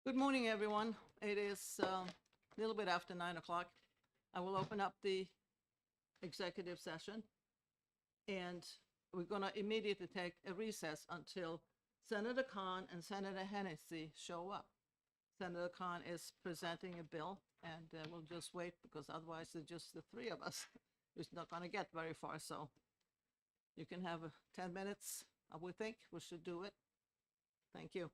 Good morning, everyone. It is a little bit after 9 o'clock. I will open up the executive session, and we're going to immediately take a recess until Senator Khan and Senator Hennessy show up. Senator Khan is presenting a bill, and we'll just wait because otherwise it's just the three of us. It's not going to get very far, so you can have 10 minutes. I would think we should do it. Thank you.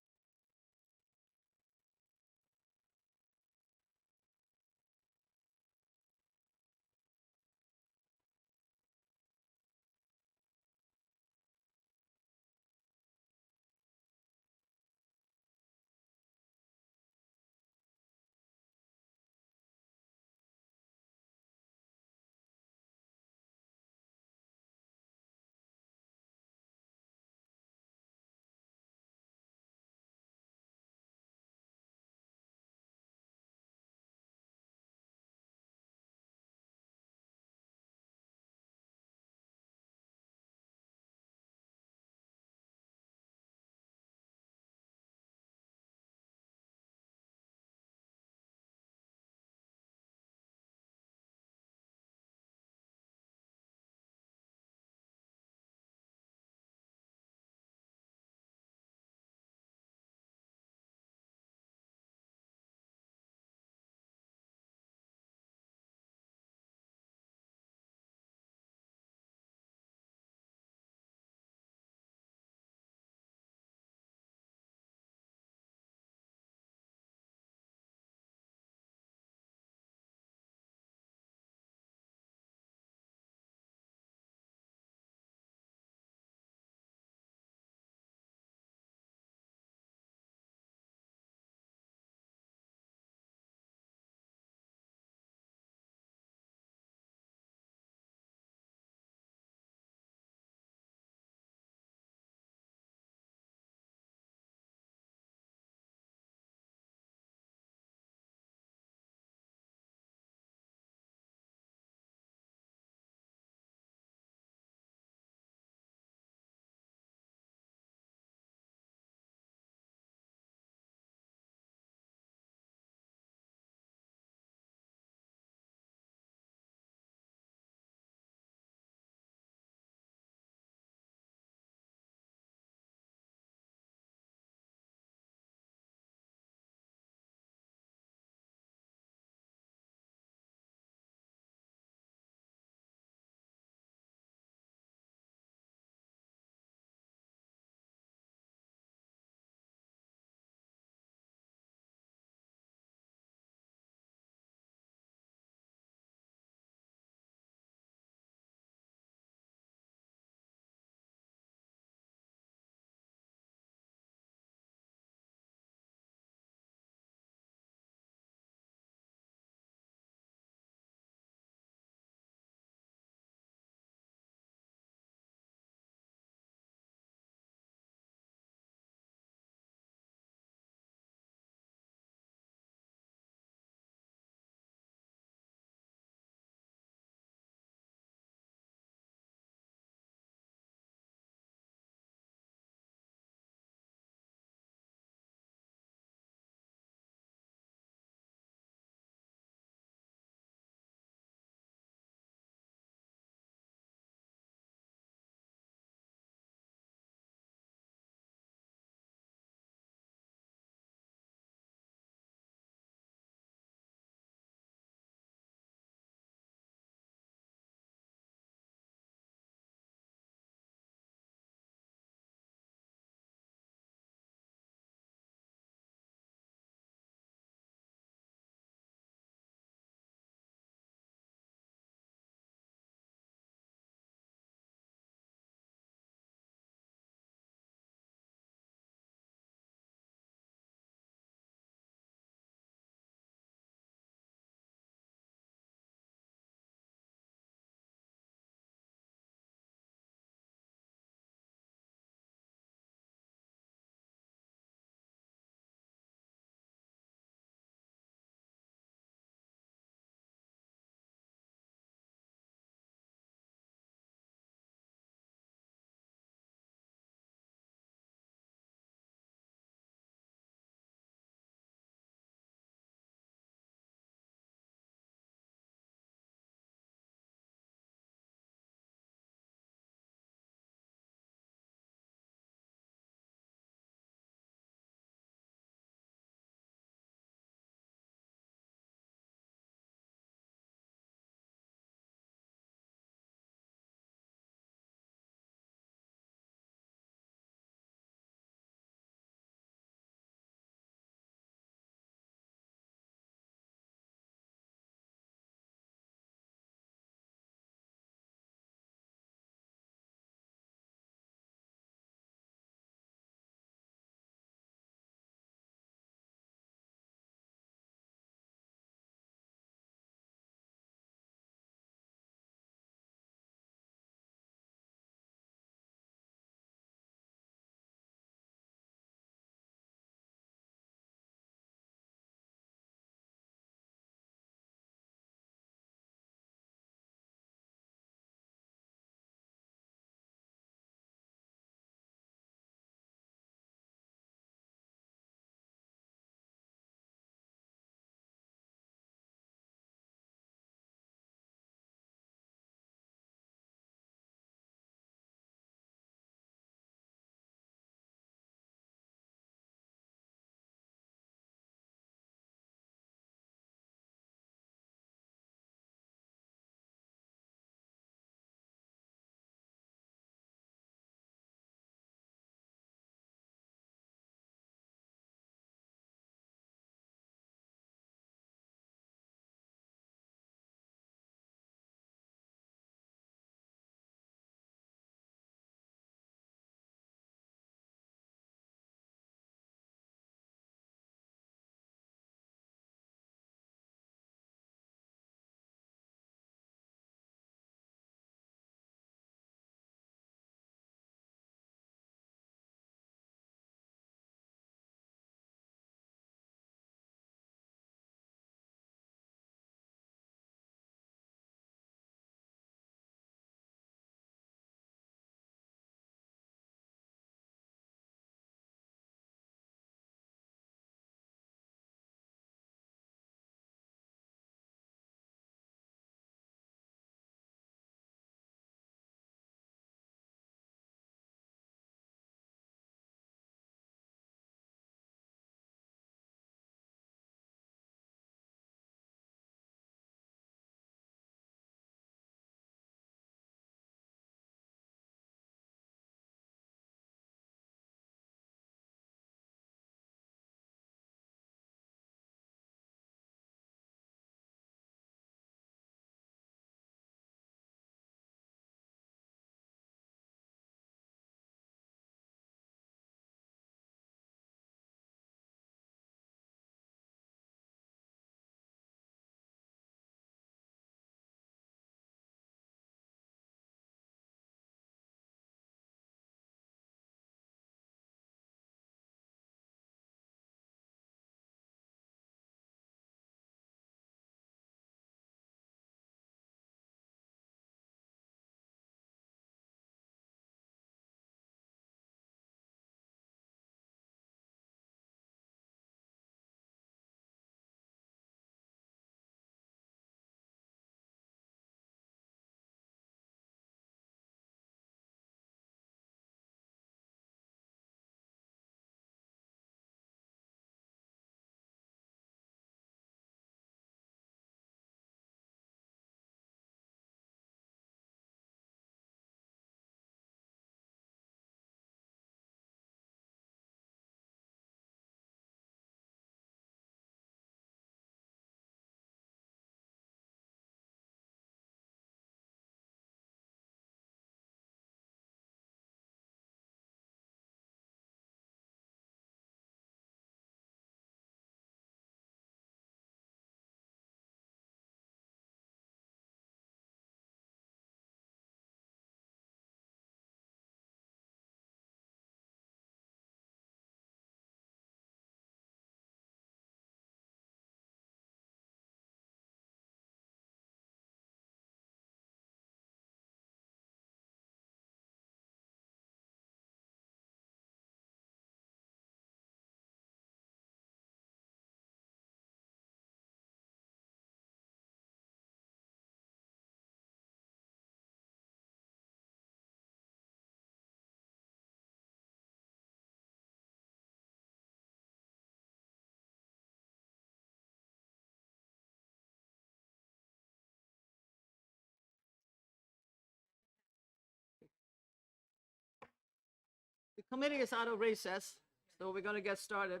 Committee is out of recess, so we're gonna get started.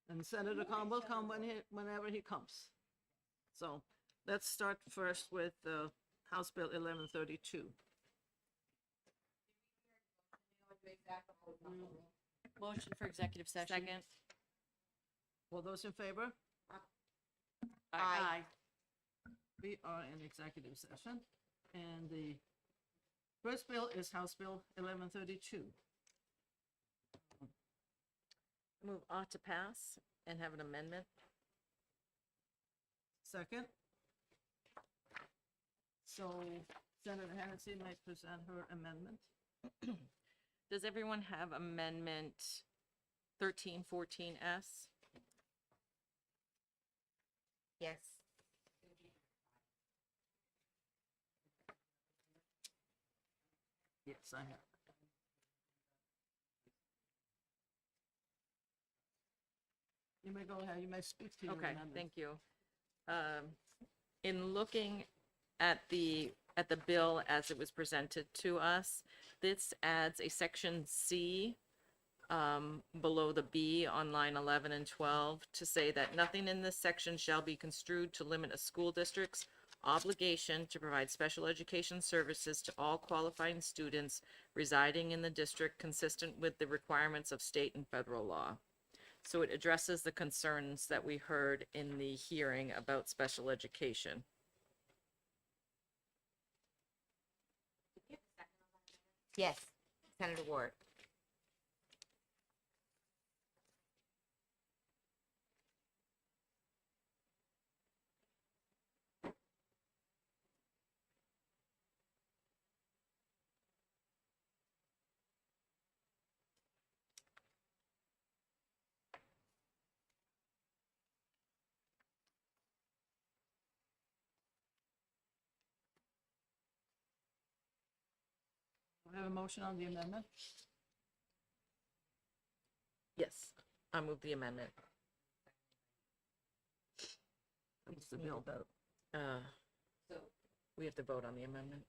And Senator Khan will come whenever he comes. So let's start first with House Bill 1132. Motion for executive session. Second. All those in favor? Aye. We are in executive session, and the first bill is House Bill 1132. Move ought to pass and have an amendment. Second. So Senator Hennessy may present her amendment. Does everyone have amendment 1314S? Yes. Yes, I have. You may go ahead, you may speak to your Okay, amendment. thank you. In looking at the bill as it was presented to us, this adds a section C below the B on line 11 and 12 to say that nothing in this section shall be construed to limit a school district's obligation to provide special education services to all qualifying students residing in the district consistent with the requirements of state and federal law. So it addresses the concerns that we heard in the hearing about special education. Yes, Senator Ward. We have a motion on the amendment. Yes, I move the amendment. What's the bill vote? We have to vote on the amendment.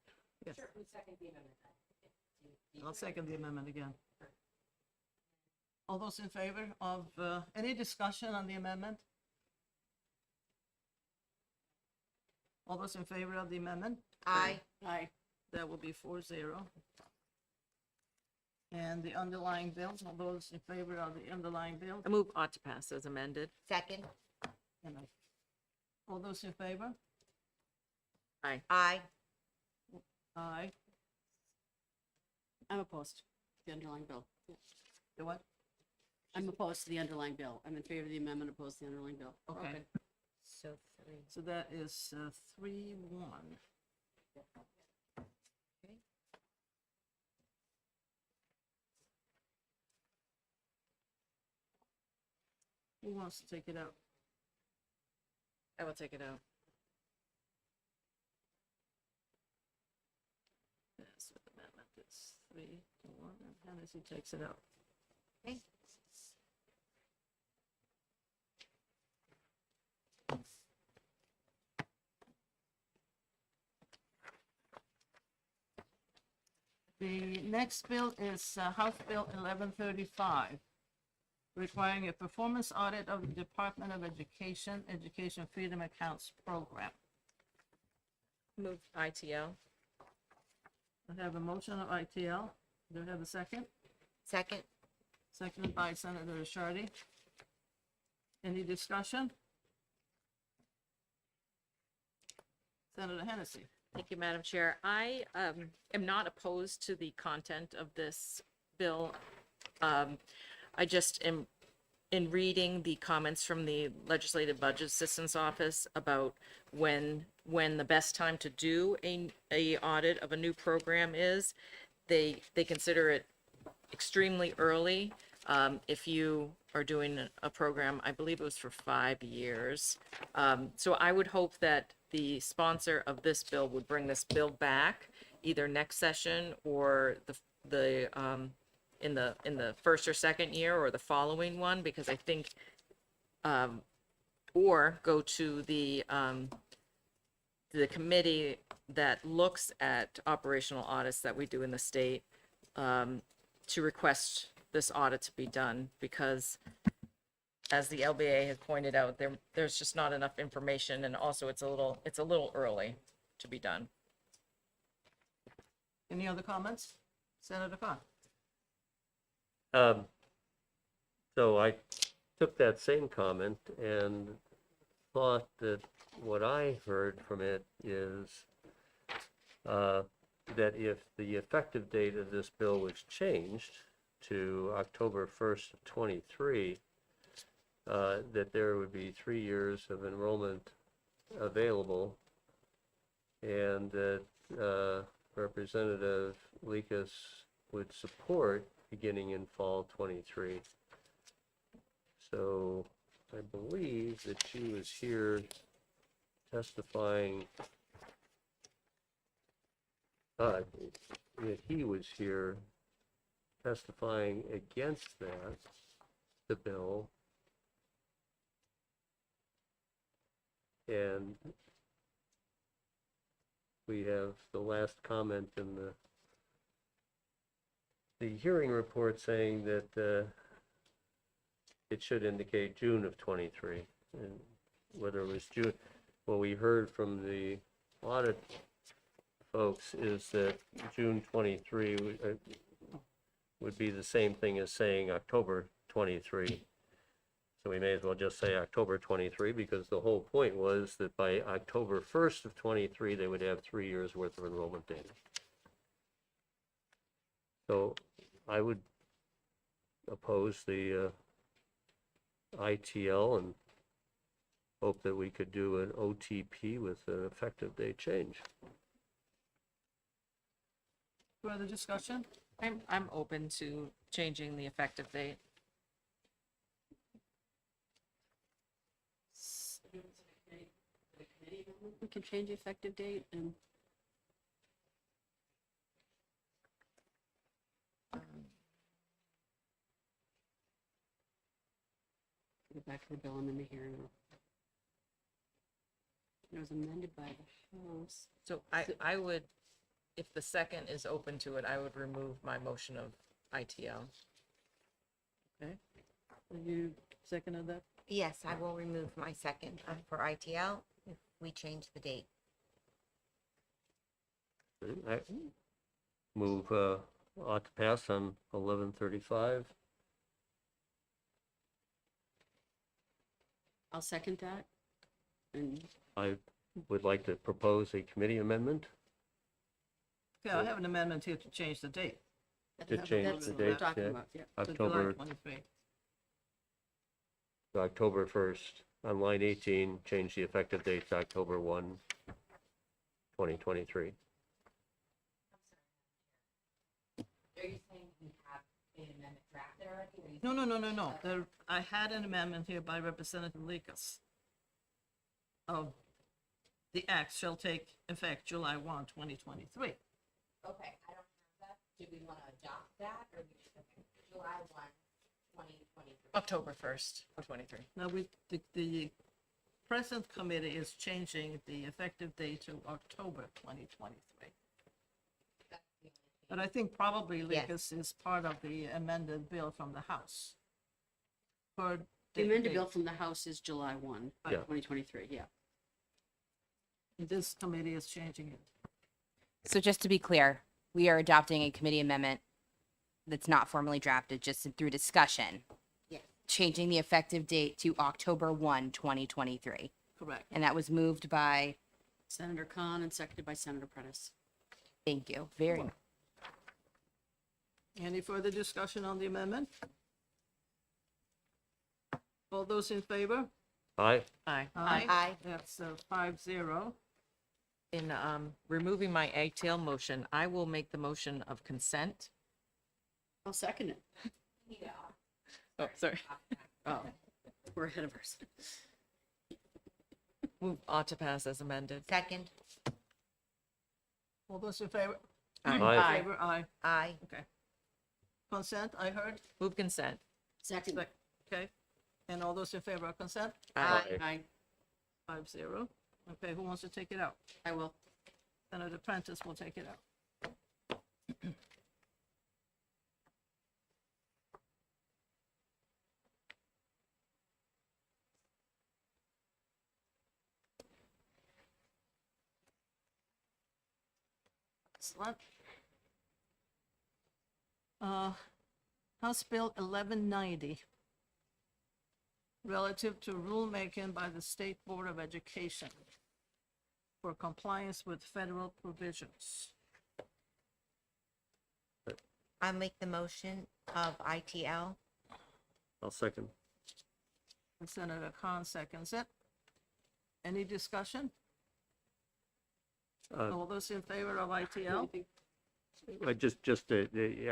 Yes. Sure, we second the amendment. I'll second the amendment again. All those in favor of, any discussion on the amendment? All those in favor of the amendment? Aye. Aye. That will be 4-0. And the underlying bill, all those in favor of the underlying bill? I move ought to pass as amended. Second. And all those in favor? Aye. Aye. Aye. I'm opposed to the underlying bill. The what? I'm opposed to the underlying bill. I'm in favor of the amendment, opposed to the underlying bill. Okay, So three. so that is 3-1. Who wants to take it out? I will take it out. Yes, with amendment, it's 3-1, and Hennessy takes it out. Okay. The next bill is House Bill 1135, requiring a performance audit of the Department of Education, Education Freedom Accounts Program. Move ITL. I have a motion of ITL. Do I have a second? Second. Seconded by Senator Shardy. Any discussion? Senator Hennessy. Thank you, Madam Chair. I am not opposed to the content of this bill. I just am, in reading the comments from the Legislative Budget Assistance Office about when the best time to do a audit of a new program is, they consider it extremely early. If you are doing a program, I believe it was for 5 years. So I would hope that the sponsor of this bill would bring this bill back either next session or in the first or second year or the following one, because I think, or go to the committee that looks at operational audits that we do in the state, to request this audit to be done because as the LBA has pointed out, there's just not enough information and also it's a little early to be done. Any other comments? Senator Carr? So I took that same comment and thought that what I heard from it is that if the effective date of this bill was changed to October 1st of 23, that there would be 3 years of enrollment available, and that Representative Likas would support beginning in fall 23. So I believe that she was here testifying, that he was here testifying against that, the bill. And we have the last comment in the hearing report saying that it should indicate June of 23. And whether it was June, what we heard from the audit folks is that June 23 would be the same thing as saying October 23. So we may as well just say October 23 because the whole point was that by October 1st of 23, they would have 3 years worth of enrollment data. So I would oppose the ITL and hope that we could do an OTP with an effective date change. Further discussion? I'm open to changing the effective date. We can change the effective date and go back to the bill I'm in the hearing. It was amended by the House. So I would, if the second is open to it, I would remove my motion of ITL. Okay. Are you seconded that? Yes, I will remove my second for ITL if we change the date. I move ought to pass on 1135. I'll second that. And I would like to propose a committee amendment. Okay, I have an amendment here to change the date. To change that's the what we're date, talking yeah. about, yeah. to July October 23. to October 1st. On line 18, change the effective date to October 1, 2023. Are you saying you have an amendment drafted already? No. I had an amendment here by Representative Likas. Of the act shall take effect July 1, 2023. Okay, I don't have that. Do we want to adopt that or we just July 1, 2023? October 1st, 23. Now, the present committee is changing the effective date to October 2023. That's the only But I think probably Yes. Likas is part of the amended bill from the House. For the amended date. bill from the House is July 1, Yeah. 2023, yeah. This committee is changing it. So just to be clear, we are adopting a committee amendment that's not formally drafted, just through discussion, Yes. changing the effective date to October 1, 2023. Correct. And that was moved by, Senator Khan and seconded by Senator Prentice. thank you, very, Any further discussion on the amendment? All those in favor? Aye. Aye. Aye. That's 5-0. In removing my ITL motion, I will make the motion of consent. I'll second it. Oh, sorry. Oh, we're ahead of ours. Move ought to pass as amended. Second. All those in favor? Aye. Favor, aye. Aye. Okay. Consent, I heard. Move consent. Second. Okay. And all those in favor of consent? Aye. Aye. 5-0. Okay, who wants to take it out? I will. Senator Prentice will take it out. Excellent. House Bill 1190, relative to rulemaking by the State Board of Education for compliance with federal provisions. I make the motion of ITL. I'll second. And Senator Khan seconds it. Any discussion? All those in favor of ITL? I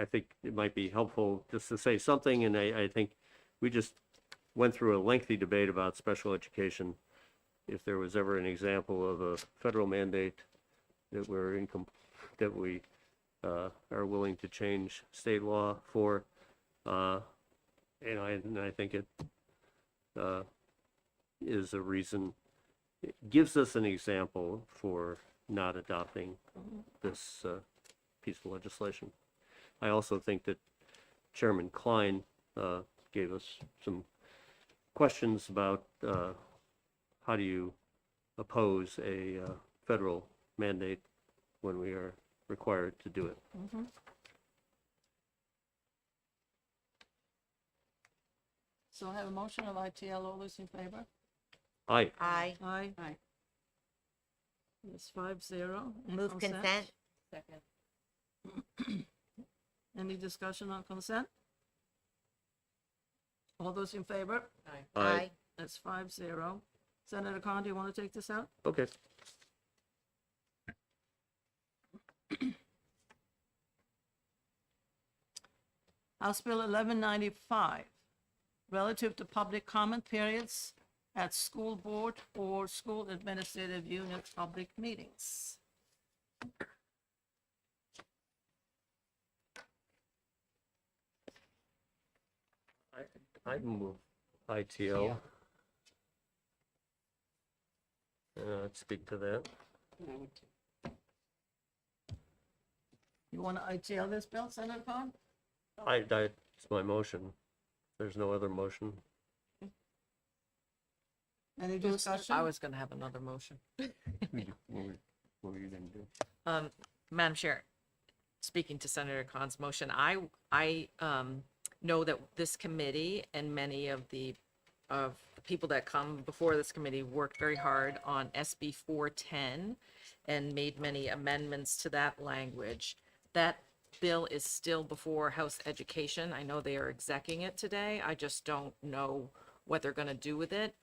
think it might be helpful just to say something, and I think we just went through a lengthy debate about special education. If there was ever an example of a federal mandate that that we are willing to change state law for, and I think it is a reason, it gives us an example for not adopting this piece of legislation. I also think that Chairman Klein gave us some questions about how do you oppose a federal mandate when we are required to do it. So I have a motion of ITL. All those in favor? Aye. Aye. Aye. Aye. It's 5-0. And Move consent. Second. Any discussion on consent? All those in favor? Aye. That's 5-0. Senator Khan, do you want to take this out? Okay. House Bill 1195, relative to public comment periods at school board or school administrative unit public meetings. I move ITL. Let's speak to that. I would too. You want to ITL this bill, Senator Khan? That's my motion. There's no other motion. Any discussion? I was gonna have another motion. What were you gonna do? Madam Chair, speaking to Senator Khan's motion, I know that this committee and many of the people that come before this committee worked very hard on SB 410 and made many amendments to that language. That bill is still before House Education. I know they are execing it today. I just don't know what they're gonna do with it.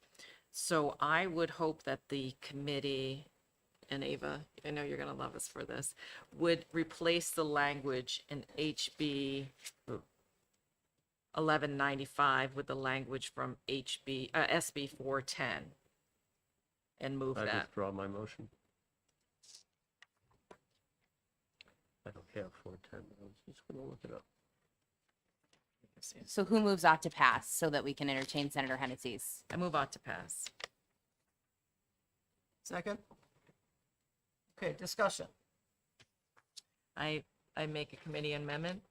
So I would hope that the committee, and Ava, I know you're gonna love us for this, would replace the language in HB 1195 with the language from SB 410 and move I that. withdraw my motion. I don't have 410. I was just gonna look it up. So who moves ought to pass so that we can entertain Senator Hennessy's? I move on to pass. Second? Okay, discussion. I make a committee amendment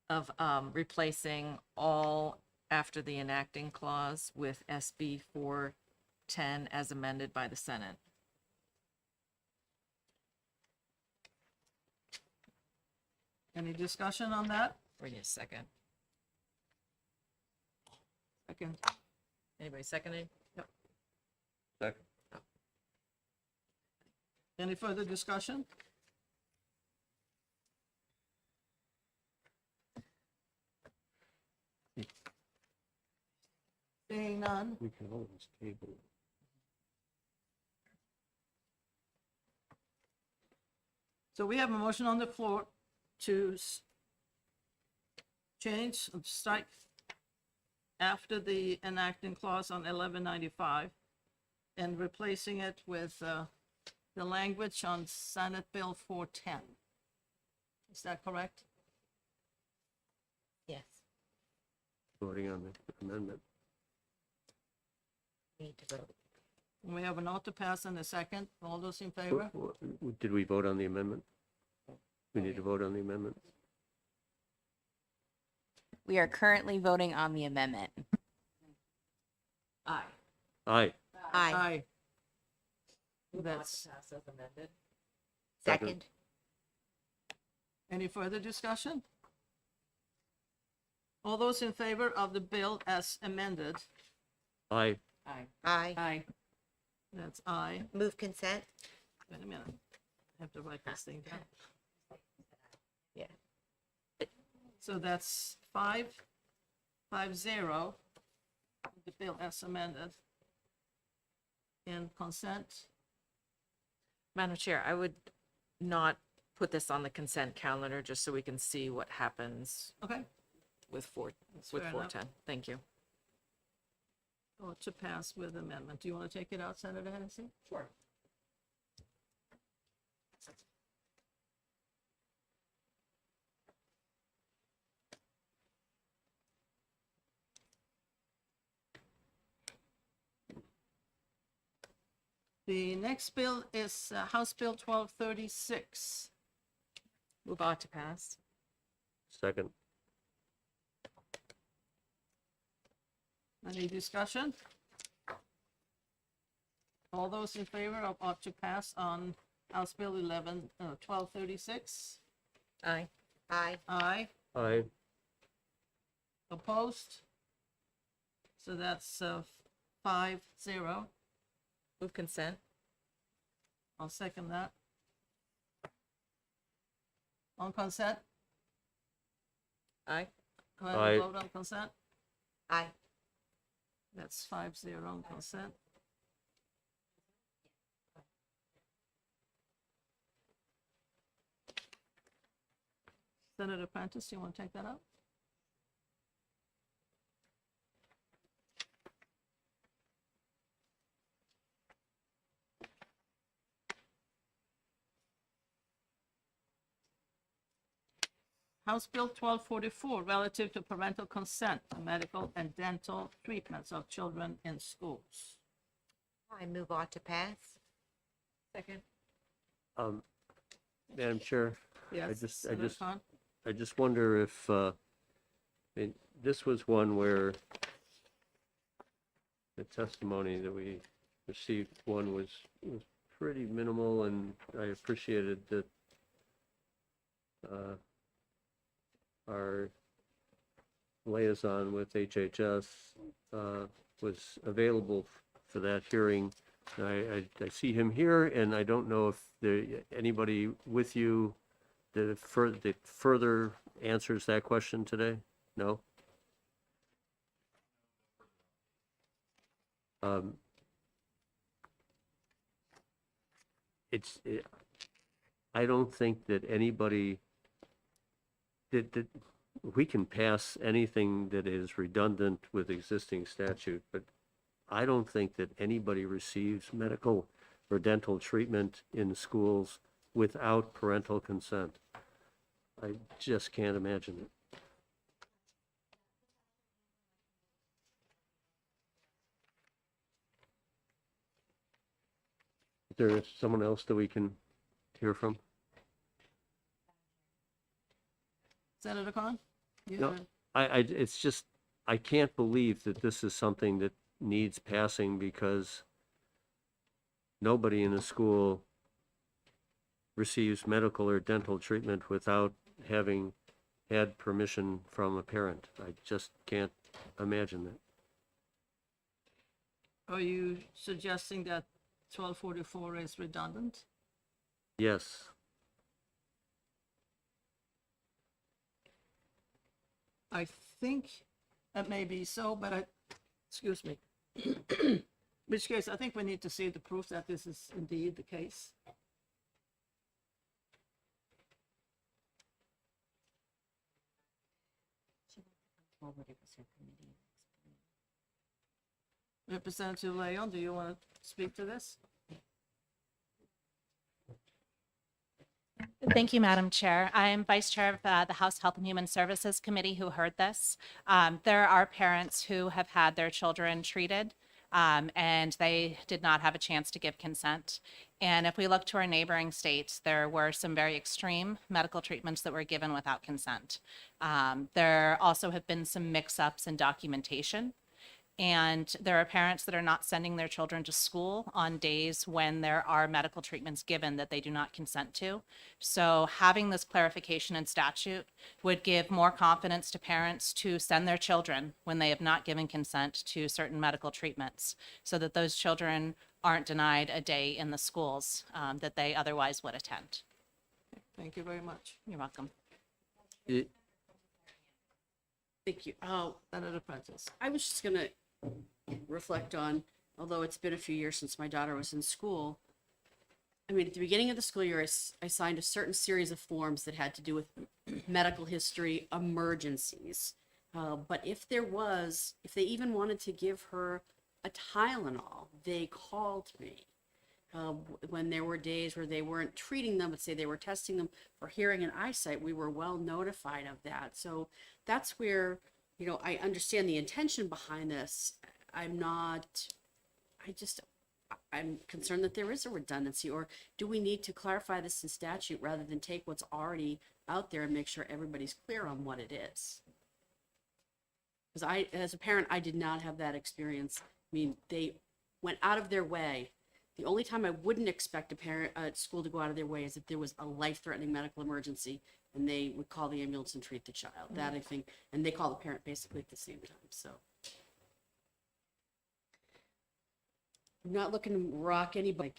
of replacing all after the enacting clause with SB 410 as amended by the Senate. Any discussion on that? Wait a second. Second. Anybody seconding? Second. Any further discussion? Seeing none, We can always table it. so we have a motion on the floor to strike after the enacting clause on 1195 and replacing it with the language on Senate Bill 410. Is that correct? Yes. Voting on the amendment. Need to vote. And we have an ought to pass in a second. All those in favor? Did we vote on the amendment? We need to vote on the amendment. We are currently voting on the amendment. Aye. Aye. Aye. That's, Pass as amended. Second. Any further discussion? All those in favor of the bill as amended, Aye. Aye. Aye. Aye. that's aye. Move consent. Wait a minute. I have to write this thing down. Yeah. So that's 5-0, the bill as amended. And consent, Madam Chair, I would not put this on the consent calendar just so we can see what happens okay, with That's with fair enough. 410. Thank you. or to pass with amendment. Do you want to take it out, Senator Hennessy? Sure. The next bill is House Bill 1236. Move on to pass. Second. Any discussion? All those in favor of ought to pass on House Bill 1236? Aye. Aye. Aye. Aye. Opposed? So that's 5-0. Move consent. I'll second that. On consent? Aye. Go ahead Aye. and vote on consent. Aye. That's 5-0 on consent. Senator Prentice, you want to take that up? House Bill 1244 relative to parental consent for medical and dental treatments of children in schools. I move ought to pass. Second. Madam Chair, Yes, just- Senator Khan? I just wonder if, I mean, this was one where the testimony that we received, one was pretty minimal, and I appreciated that our liaison with HHS was available for that hearing. I see him here, and I don't know if there, anybody with you that further answers that question today? No? I don't think that anybody, that we can pass anything that is redundant with existing statute, but I don't think that anybody receives medical or dental treatment in schools without parental consent. I just can't imagine it. Is there someone else that we can hear from? Senator Khan? You No. have It's just, I can't believe that this is something that needs passing because nobody in a school receives medical or dental treatment without having had permission from a parent. I just can't imagine that. Are you suggesting that 1244 is redundant? Yes. I think that may be so, but excuse me. In which case, I think we need to see the proof that this is indeed the case. Representative Leon, do you want to speak to this? Thank you, Madam Chair. I am Vice Chair of the House Health and Human Services Committee who heard this. There are parents who have had their children treated and they did not have a chance to give consent. And if we look to our neighboring states, there were some very extreme medical treatments that were given without consent. There also have been some mix-ups in documentation. And there are parents that are not sending their children to school on days when there are medical treatments given that they do not consent to. So having this clarification in statute would give more confidence to parents to send their children when they have not given consent to certain medical treatments, so that those children aren't denied a day in the schools that they otherwise would attend. Thank you very much. You're welcome. It, Thank you. Oh, Senator Prentice. I was just gonna reflect on, although it's been a few years since my daughter was in school. I mean, at the beginning of the school year, I signed a certain series of forms that had to do with medical history emergencies. But if they even wanted to give her a Tylenol, they called me. When there were days where they weren't treating them, but say they were testing them for hearing and eyesight, we were well notified of that. So that's where, I understand the intention behind this. I'm concerned that there is a redundancy, or do we need to clarify this in statute rather than take what's already out there and make sure everybody's clear on what it is? Because as a parent, I did not have that experience. I mean, they went out of their way. The only time I wouldn't expect a parent at school to go out of their way is if there was a life-threatening medical emergency and they would call the ambulance and treat the child. That I think, and they call the parent basically at the same time. So I'm not looking to rock anybody.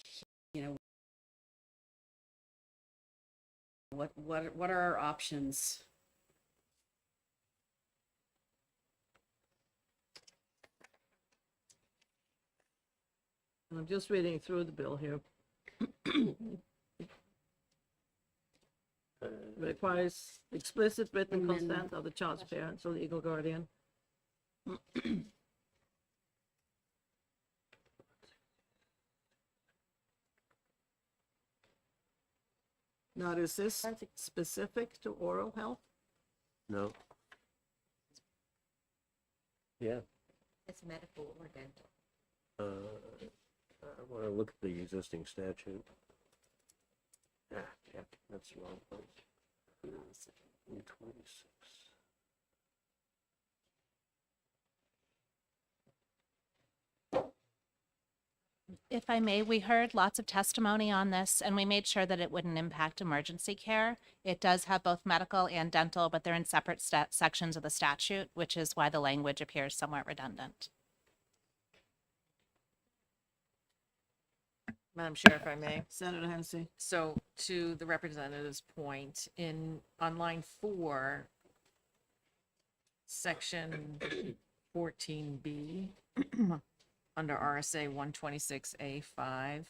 What are our options? And I'm just reading through the bill here. Requires explicit written And then- consent of the child's parents or legal guardian. Now, is this specific to oral health? no. Yeah, It's medical or dental. I want to look at the existing statute. Ah, yeah, that's the wrong place. 26. If I may, we heard lots of testimony on this, and we made sure that it wouldn't impact emergency care. It does have both medical and dental, but they're in separate sections of the statute, which is why the language appears somewhat redundant. Madam Chair, if I may. Senator Hennessy. So to the representative's point, on line 4, section 14B, under RSA 126A5,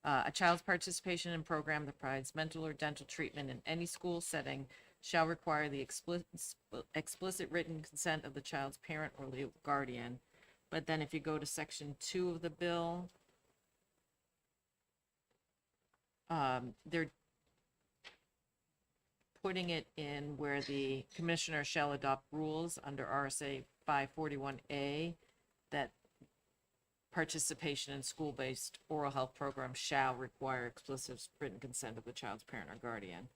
a child's participation in program that provides mental or dental treatment in any school setting shall require the explicit written consent of the child's parent or legal guardian. But then if you go to section 2 of the bill, they're putting it in where the commissioner shall adopt rules under RSA 541A that participation in school-based oral health programs shall require explicit written consent of the child's parent or guardian.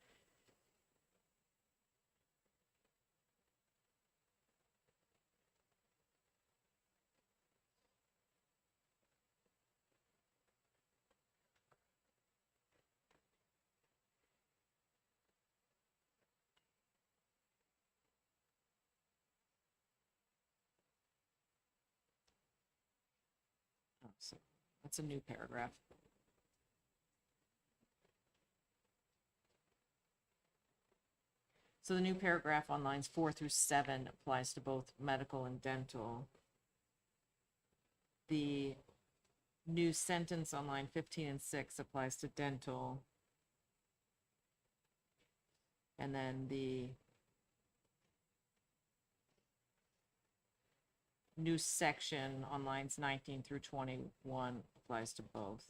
Oh, so that's a new paragraph. So the new paragraph on lines 4 through 7 applies to both medical and dental. The new sentence on line 15 and 6 applies to dental. And then the new section on lines 19 through 21 applies to both.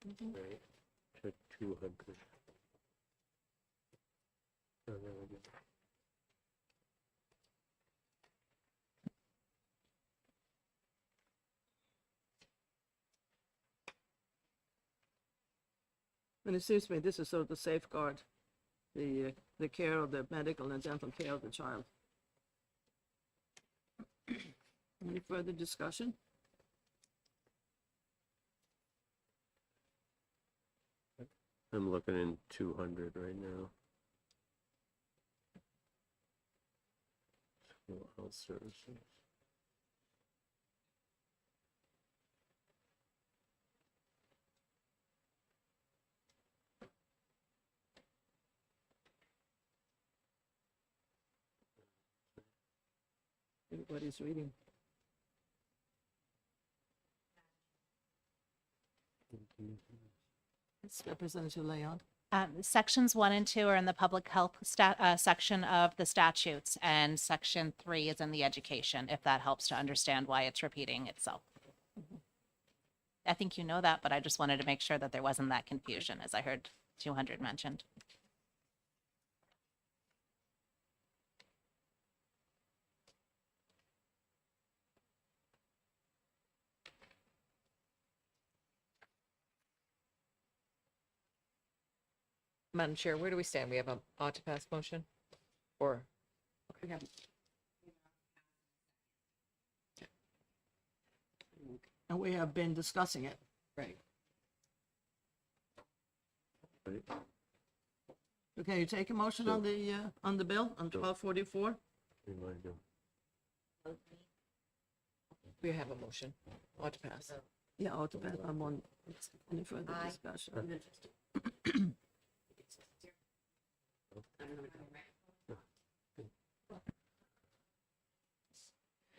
Right, to 200. Oh, there we go. And it seems to me this is sort of to safeguard the care of the medical and dental care of the child. Any further discussion? I'm looking in 200 right now. School health services. Everybody's reading. It's Representative Leon. Sections 1 and 2 are in the public health section of the statutes, and section 3 is in the education, if that helps to understand why it's repeating itself. I think you know that, but I just wanted to make sure that there wasn't that confusion, as I heard 200 mentioned. Madam Chair, where do we stand? We have a ought to pass motion? Or, And we have been discussing it. right, Right. Okay, you take a motion on the bill, on 1244? Remind you. we have a motion, ought to pass. Yeah, I'll depend on any further Aye. discussion.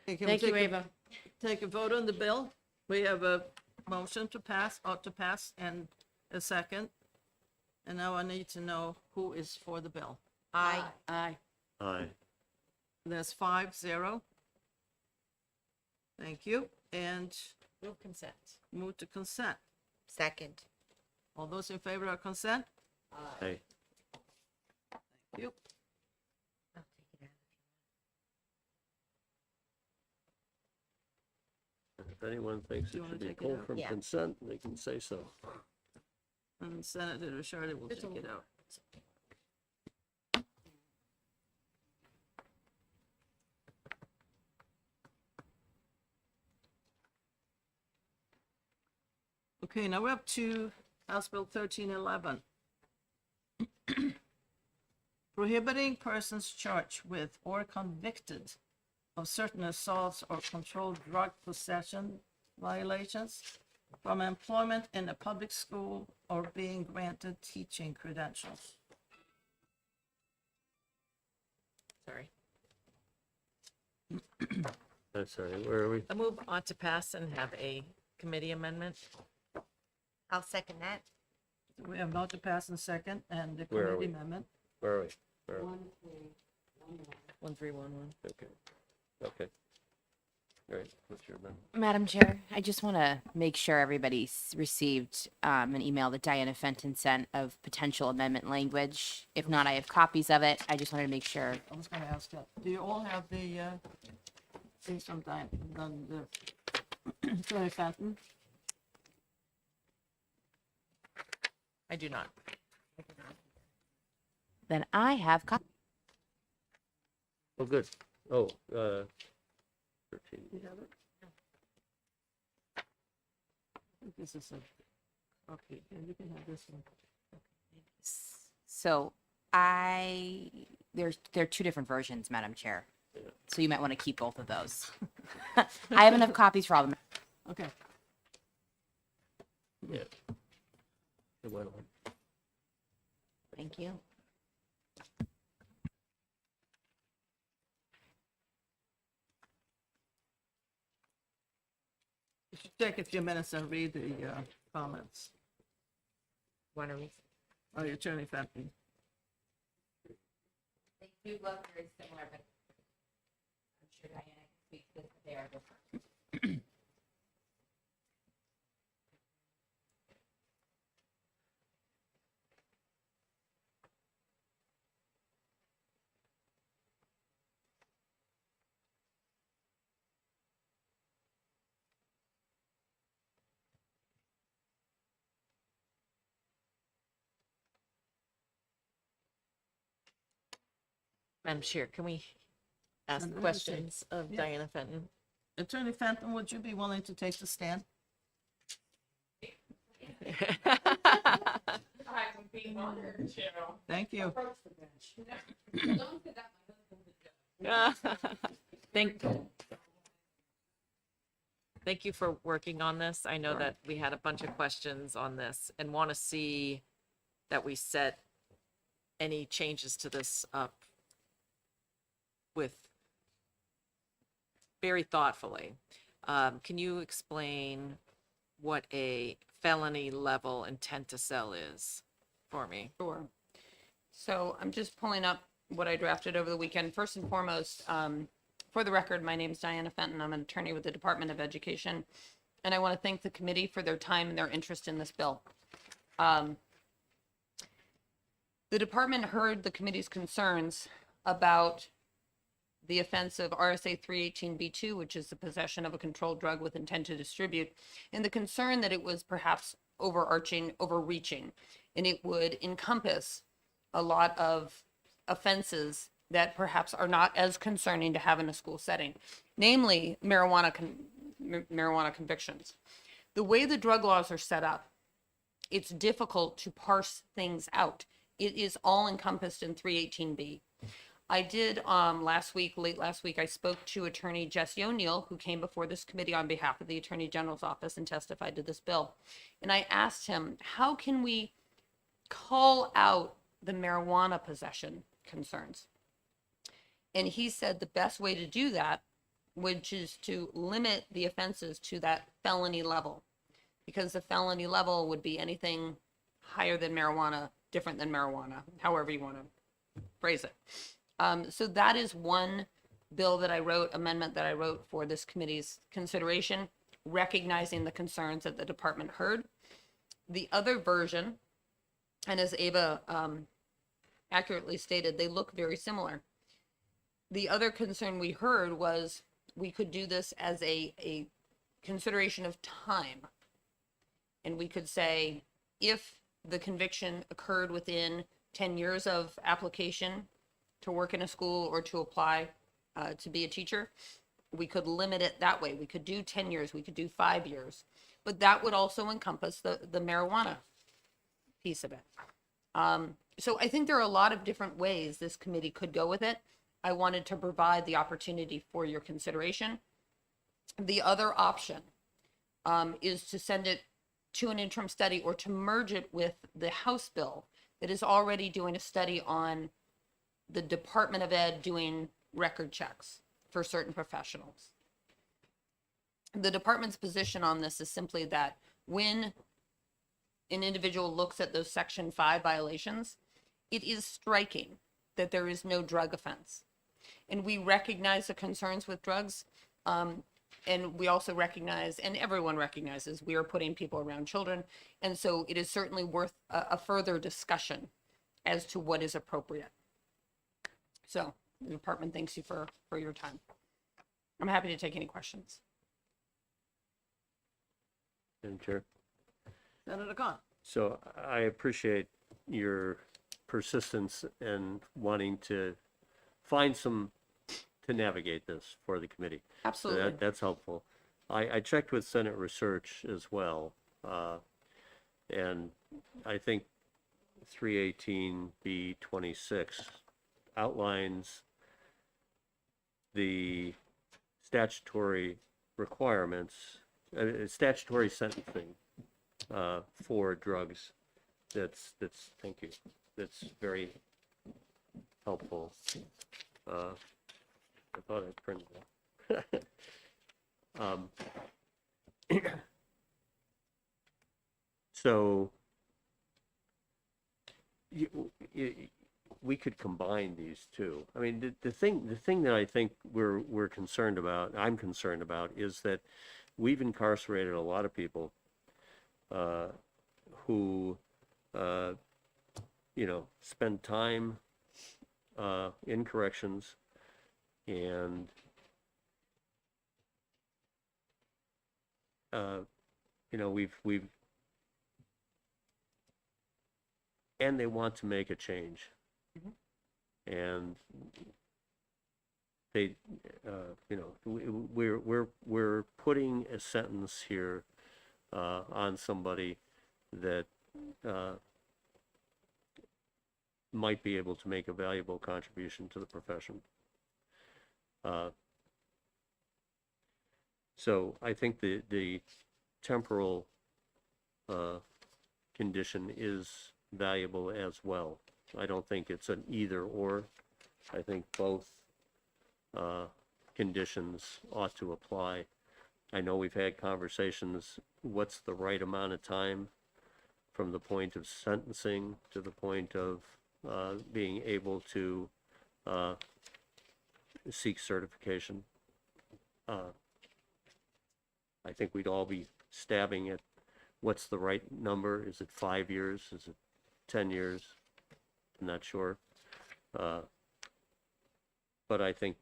Okay, can we Thank you, take a- Ava. Take a vote on the bill. We have a motion to pass, ought to pass, and a second. And now I need to know who is for the bill. I, Aye. Aye. There's 5-0. Thank you, and Move consent. move to consent. second. All those in favor of consent? Aye. Thank you. I'll take it out. If anyone thinks Do it you wanna should be take it pulled out? from Yeah. consent, they can say so. And Senator Rishardi will take it out. Okay, now we're up to House Bill 1311. Prohibiting persons charged with or convicted of certain assaults or controlled drug possession violations from employment in a public school or being granted teaching credentials. Sorry. I'm sorry, where are we? I move ought to pass and have a committee amendment. I'll second that. We have not to pass in second and the Where are committee we? amendment. Where are we? Where are we? 1311. Okay. Okay. All right, what's your amendment? Madam Chair, I just want to make sure everybody's received an email that Diana Fenton sent of potential amendment language. If not, I have copies of it. I just wanted to make sure. I was gonna ask that. Do you all have the, things from the Attorney Fenton? I do not. Then I have copies. Oh, good. Oh, 13. You have it? I think this is a copy, and you can have this one. So there are two different versions, Madam Chair. So you might want to keep both of those. I have enough copies for all of them. Okay, Yeah. It went on. Thank you. you should take a few minutes and read the, comments. Want to read? Oh, Attorney Fenton. They do look very similar, but I'm sure Diana can speak to this, but they are different. Madam Chair, can we ask Senator, questions of yeah. Diana Fenton? Attorney Fenton, would you be willing to take the stand? Thank you. Thank, thank you for working on this. I know that we had a bunch of questions on this and want to see that we set any changes to this up with very thoughtfully. Can you explain what a felony level intent to sell is for me? Sure. So I'm just pulling up what I drafted over the weekend. First and foremost, for the record, my name is Diana Fenton. I'm an attorney with the Department of Education. And I want to thank the committee for their time and their interest in this bill. The department heard the committee's concerns about the offense of RSA 318B2, which is the possession of a controlled drug with intent to distribute, and the concern that it was perhaps overreaching, and it would encompass a lot of offenses that perhaps are not as concerning to have in a school setting, namely marijuana convictions. The way the drug laws are set up, it's difficult to parse things out. It is all encompassed in 318B. I did late last week, I spoke to Attorney Jesse O'Neill, who came before this committee on behalf of the Attorney General's office and testified to this bill. And I asked him, how can we call out the marijuana possession concerns? And he said the best way to do that, which is to limit the offenses to that felony level, because the felony level would be anything higher than marijuana, different than marijuana, however you want to phrase it. So that is one bill that I wrote, amendment that I wrote for this committee's consideration, recognizing the concerns that the department heard. The other version, and as Ava accurately stated, they look very similar. The other concern we heard was we could do this as a consideration of time. And we could say, if the conviction occurred within 10 years of application to work in a school or to apply to be a teacher, we could limit it that way. We could do 10 years, we could do 5 years, but that would also encompass the marijuana piece of it. So I think there are a lot of different ways this committee could go with it. I wanted to provide the opportunity for your consideration. The other option is to send it to an interim study or to merge it with the House bill that is already doing a study on the Department of Ed doing record checks for certain professionals. The department's position on this is simply that when an individual looks at those Section 5 violations, it is striking that there is no drug offense. And we recognize the concerns with drugs, and we also recognize, and everyone recognizes, we are putting people around children, and so it is certainly worth a further discussion as to what is appropriate. So the department thanks you for your time. I'm happy to take any questions. Madam Chair. Senator Khan. So I appreciate your persistence and wanting to find some to navigate this for the committee. So Absolutely. that's helpful. I checked with Senate Research as well, and I think 318B26 outlines the statutory requirements, statutory sentencing for drugs. That's thank you. That's very helpful. I thought I printed that. So we could combine these two. I mean, the thing that I think we're concerned about, I'm concerned about, is that we've incarcerated a lot of people who spend time in corrections, and we've and they want to make a change. And they, you know, we're putting a sentence here on somebody that might be able to make a valuable contribution to the profession. So I think the temporal condition is valuable as well. I don't think it's an either or. I think both conditions ought to apply. I know we've had conversations, what's the right amount of time from the point of sentencing to the point of being able to seek certification. I think we'd all be stabbing at what's the right number. Is it 5 years? Is it 10 years? I'm not sure. But I think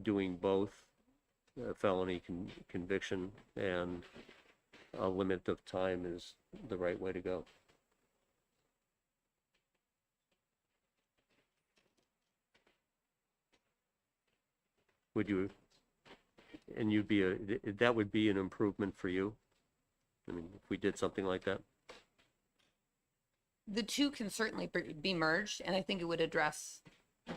doing both felony conviction and a limit of time is the right way to go. Would you, and you'd be that would be an improvement for you? I mean, if we did something like that? The two can certainly be merged, and I think it would address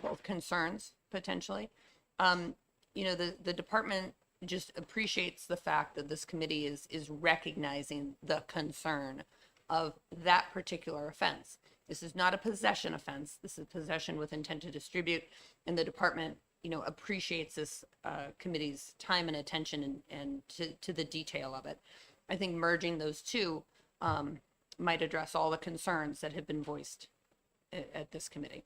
both concerns potentially. You know, the department just appreciates the fact that this committee is recognizing the concern of that particular offense. This is not a possession offense. This is possession with intent to distribute, and the department, you know, appreciates this committee's time and attention and to the detail of it. I think merging those two might address all the concerns that have been voiced at this committee.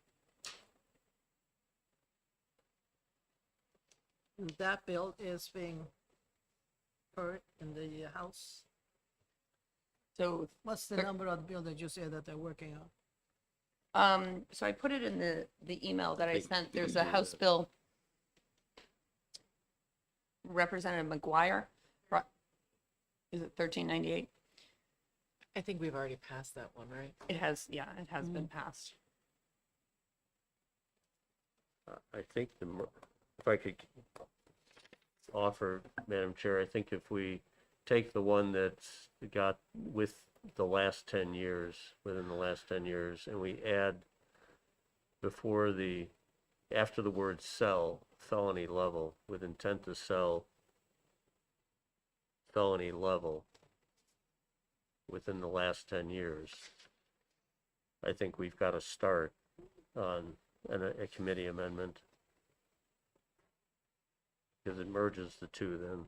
That bill is being heard in the House. So, What's the number of the bill that you said that they're working on? so I put it in the email that I sent. There's a House bill. Representative McGuire, is it 1398? I think we've already passed that one, right? It has, yeah, it has been passed. I think if I could offer, Madam Chair, I think if we take the one that's got with the last 10 years, within the last 10 years, and we add after the word sell, felony level, with intent to sell, felony level, within the last 10 years, I think we've got to start on a committee amendment, because it merges the two then.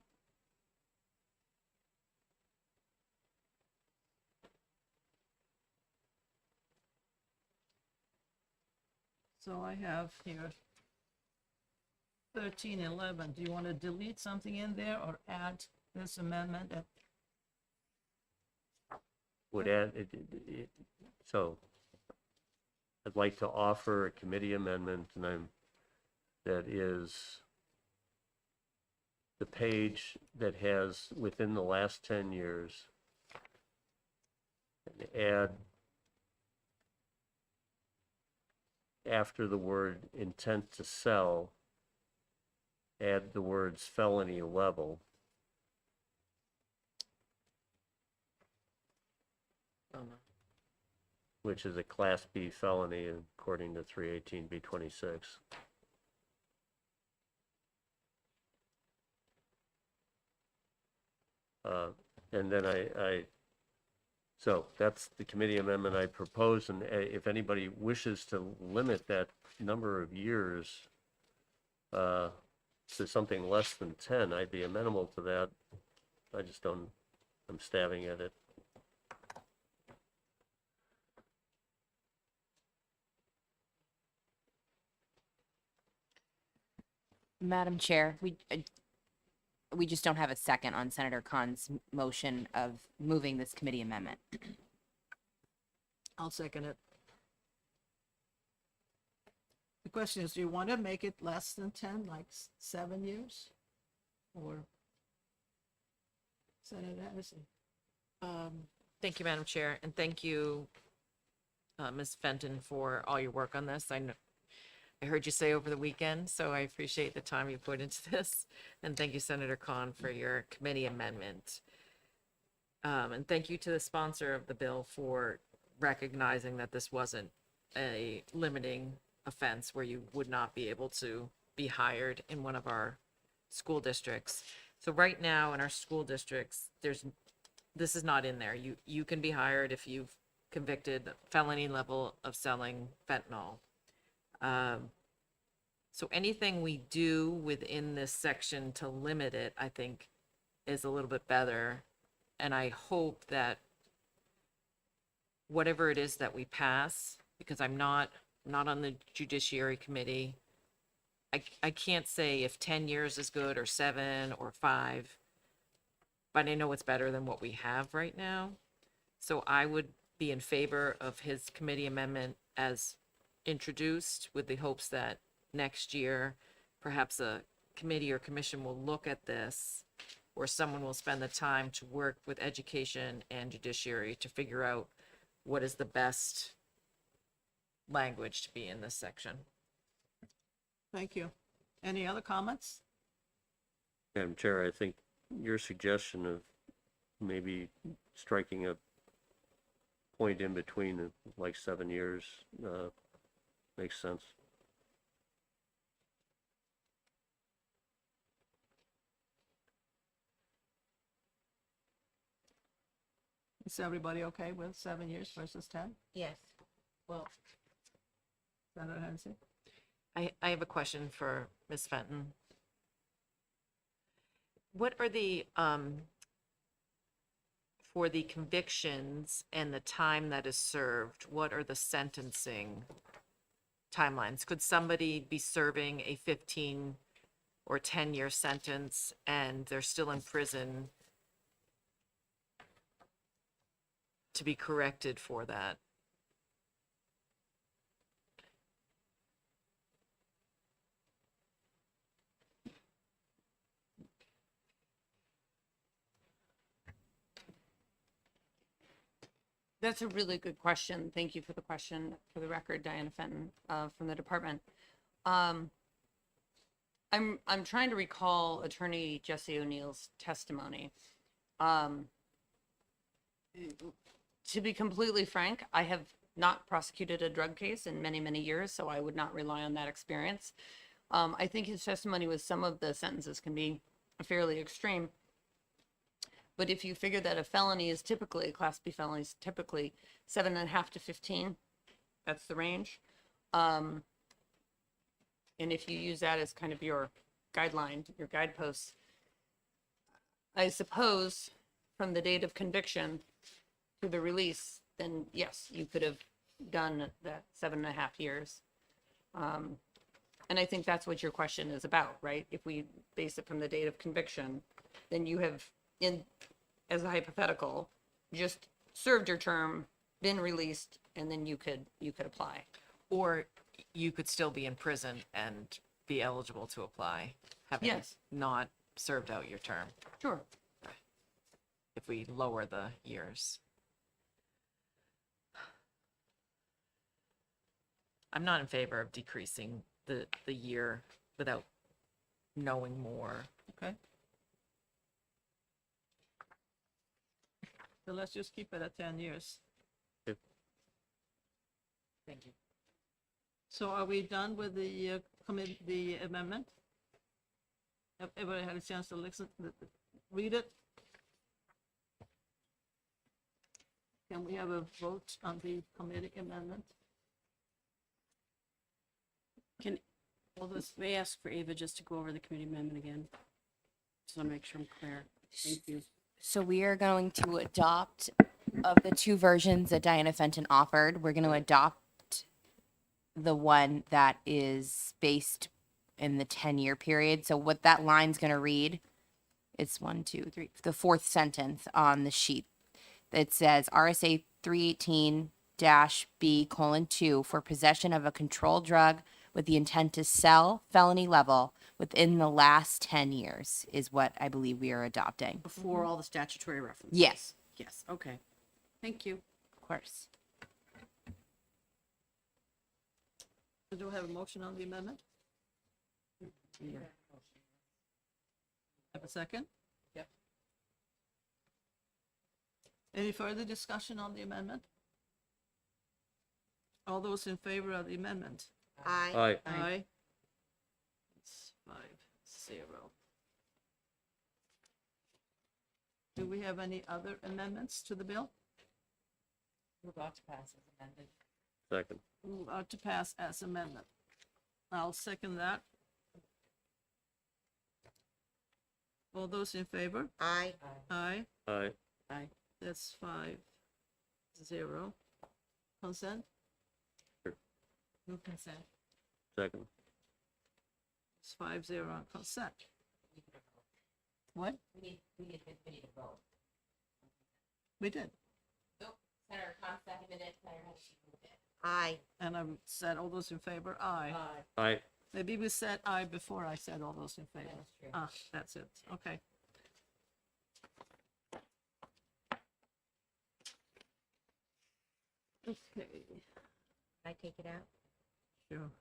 So I have here 1311. Do you want to delete something in there or add this amendment? That Would add, so I'd like to offer a committee amendment, and that is the page that has within the last 10 years, and add after the word intent to sell, add the words felony level. Which is a Class B felony according to 318B26. And then so that's the committee amendment I propose, and if anybody wishes to limit that number of years to something less than 10, I'd be amenable to that. I just don't, I'm stabbing at it. Madam Chair, we just don't have a second on Senator Khan's motion of moving this committee amendment. I'll second it. The question is, do you want to make it less than 10, like 7 years? Or Senator Hennessy? Thank you, Madam Chair, and thank you, Ms. Fenton, for all your work on this. I know I heard you say over the weekend, so I appreciate the time you put into this. And thank you, Senator Khan, for your committee amendment. And thank you to the sponsor of the bill for recognizing that this wasn't a limiting offense where you would not be able to be hired in one of our school districts. So right now in our school districts, this is not in there. You can be hired if you've convicted felony level of selling fentanyl. So anything we do within this section to limit it, I think, is a little bit better. And I hope that whatever it is that we pass, because I'm not on the Judiciary Committee, I can't say if 10 years is good or 7 or 5, but I know it's better than what we have right now. So I would be in favor of his committee amendment as introduced, with the hopes that next year, perhaps a committee or commission will look at this, or someone will spend the time to work with education and judiciary to figure out what is the best language to be in this section. Thank you. Any other comments? Madam Chair, I think your suggestion of maybe striking a point in between, like 7 years, makes sense. Is everybody okay with 7 years versus 10? Yes. Well, Senator Hennessy? I have a question for Ms. Fenton. What are the, for the convictions and the time that is served, what are the sentencing timelines? Could somebody be serving a 15 or 10-year sentence and they're still in prison to be corrected for that? That's a really good question. Thank you for the question. For the record, Diana Fenton, from the department. I'm trying to recall Attorney Jesse O'Neill's testimony. To be completely frank, I have not prosecuted a drug case in many, many years, so I would not rely on that experience. I think his testimony was some of the sentences can be fairly extreme. But if you figure that a felony is typically, a Class B felony is typically 7.5 to 15, that's the range. And if you use that as kind of your guideline, your guideposts, I suppose from the date of conviction to the release, then yes, you could have done that 7.5 years. And I think that's what your question is about, right? If we base it from the date of conviction, then you have, as a hypothetical, just served your term, been released, and then you could apply. Or you could still be in prison and be eligible to apply, having Yes. not served out your term, Sure. if we lower the years. I'm not in favor of decreasing the year without knowing more. Okay. So let's just keep it at 10 years. Thank you. So are we done with the the amendment? Have everybody had a chance to listen, read it? Can we have a vote on the committee amendment? May I ask for Ava just to go over the committee amendment again? Just want to make sure I'm clear. Thank you. So we are going to adopt, of the two versions that Diana Fenton offered, we're going to adopt the one that is based in the 10-year period. So what that line's going to read, it's 1, 2, 3, the fourth sentence on the sheet. It says RSA 318-B:2 for possession of a controlled drug with the intent to sell, felony level, within the last 10 years is what I believe we are adopting. Before all the statutory references. Yes. Yes, okay. Thank you. Of course. Do I have a motion on the amendment? Have a second? Yep. Any further discussion on the amendment? All those in favor of the amendment? Aye. Aye. Aye. It's 5-0. Do we have any other amendments to the bill? Move on to pass as amended. Second. Move out to pass as amendment. I'll second that. All those in favor? Aye. Aye. Aye. Aye. That's 5-0. Consent? Move consent. Second. It's 5-0 on consent. What? We need to vote. We did. Nope, Senator Tom seconded it, Senator Hennessy moved it. Aye. And I said all those in favor? Aye. Aye. Maybe we said aye before I said all those in favor. That's true. Ah, that's it. Okay. Okay, Can I take it out? sure.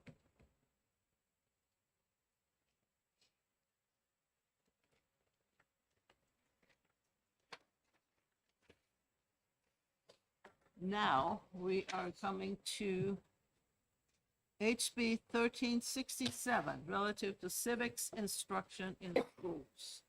Now, we are coming to HB 1367, relative to civics instruction in schools.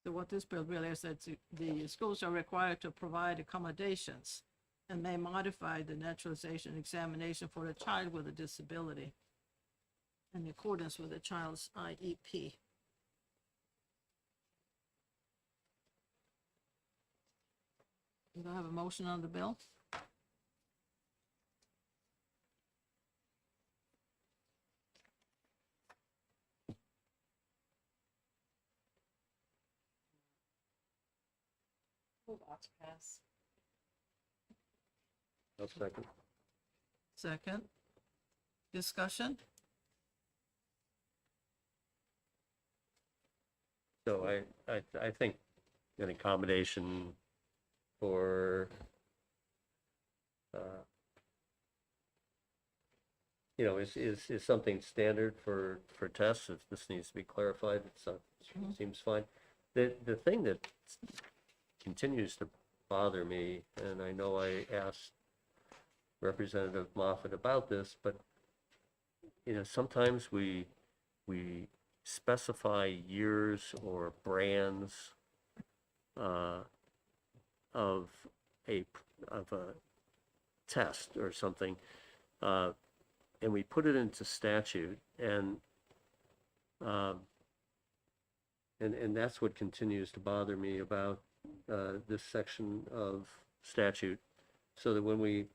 So what this bill really is, that the schools are required to provide accommodations and may modify the naturalization examination for a child with a disability in accordance with the child's IEP. Do I have a motion on the bill? Move on to pass. I'll second. Second. Discussion? So I think an accommodation for, is something standard for tests. If this needs to be clarified, it seems fine. The thing that continues to bother me, and I know I asked Representative Moffett about this, but, sometimes we specify years or brands of a test or something, and we put it into statute, and that's what continues to bother me about this section of statute, so that when we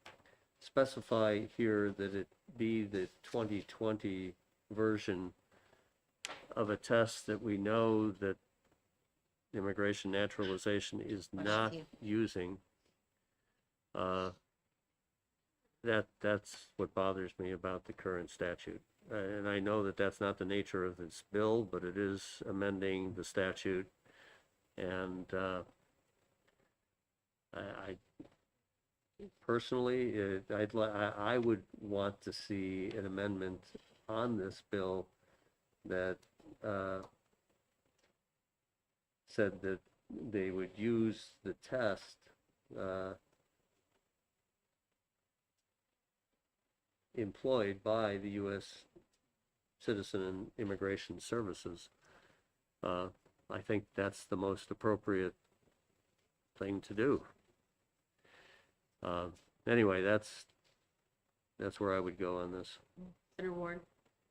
specify here that it be the 2020 version of a test that we know that immigration naturalization is not using, that's what bothers me about the current statute. And I know that that's not the nature of this bill, but it is amending the statute. And I personally, I would want to see an amendment on this bill that said that they would use the test, employed by the U.S. Citizen and Immigration Services. I think that's the most appropriate thing to do. Anyway, that's where I would go on this. Senator Warren,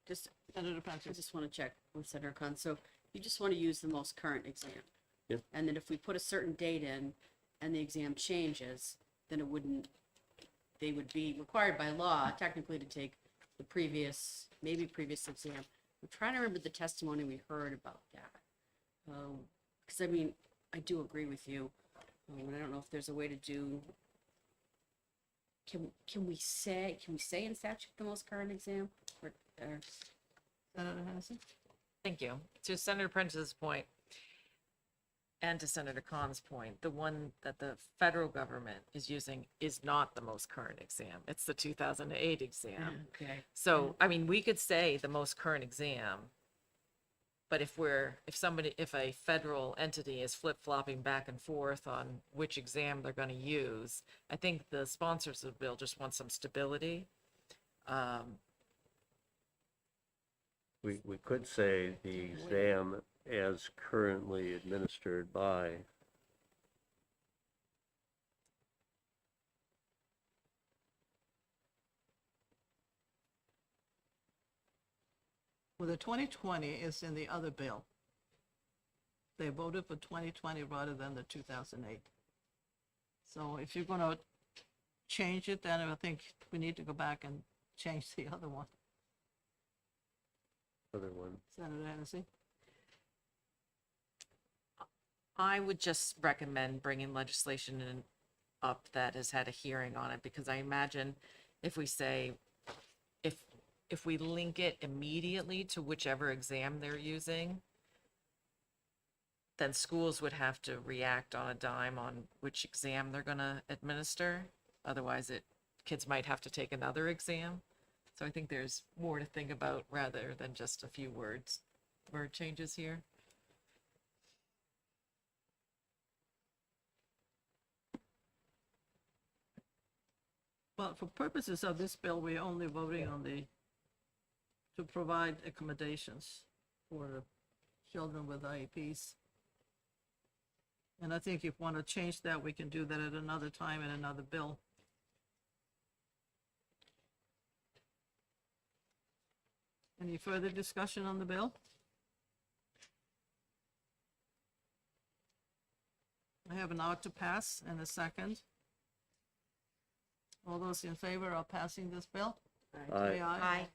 just, Senator I Francis. just want to check with Senator Khan. So you just want to use the most current exam? Yep. And then if we put a certain date in and the exam changes, then it wouldn't, they would be required by law technically to take the previous, maybe previous exam. I'm trying to remember the testimony we heard about that. Because I mean, I do agree with you. And I don't know if there's a way to do, can we say in statute the most current exam? Or Senator Hennessy? Thank you. To Senator Prince's point, and to Senator Khan's point, the one that the federal government is using is not the most current exam. It's the 2008 exam. okay. So, I mean, we could say the most current exam, but if a federal entity is flip-flopping back and forth on which exam they're going to use, I think the sponsors of the bill just want some stability. We could say the exam as currently administered by. Well, the 2020 is in the other bill. They voted for 2020 rather than the 2008. So if you're going to change it, then I think we need to go back and change the other one. Other one. Senator Hennessy? I would just recommend bringing legislation up that has had a hearing on it, because I imagine if we say, if we link it immediately to whichever exam they're using, then schools would have to react on a dime on which exam they're gonna administer. Otherwise, kids might have to take another exam. So I think there's more to think about rather than just a few word changes here. Well, for purposes of this bill, we're only voting on to provide accommodations for the children with IEPs. And I think if you want to change that, we can do that at another time in another bill. Any further discussion on the bill? I have an ought to pass and a second. All those in favor of passing this bill? Say aye. Aye.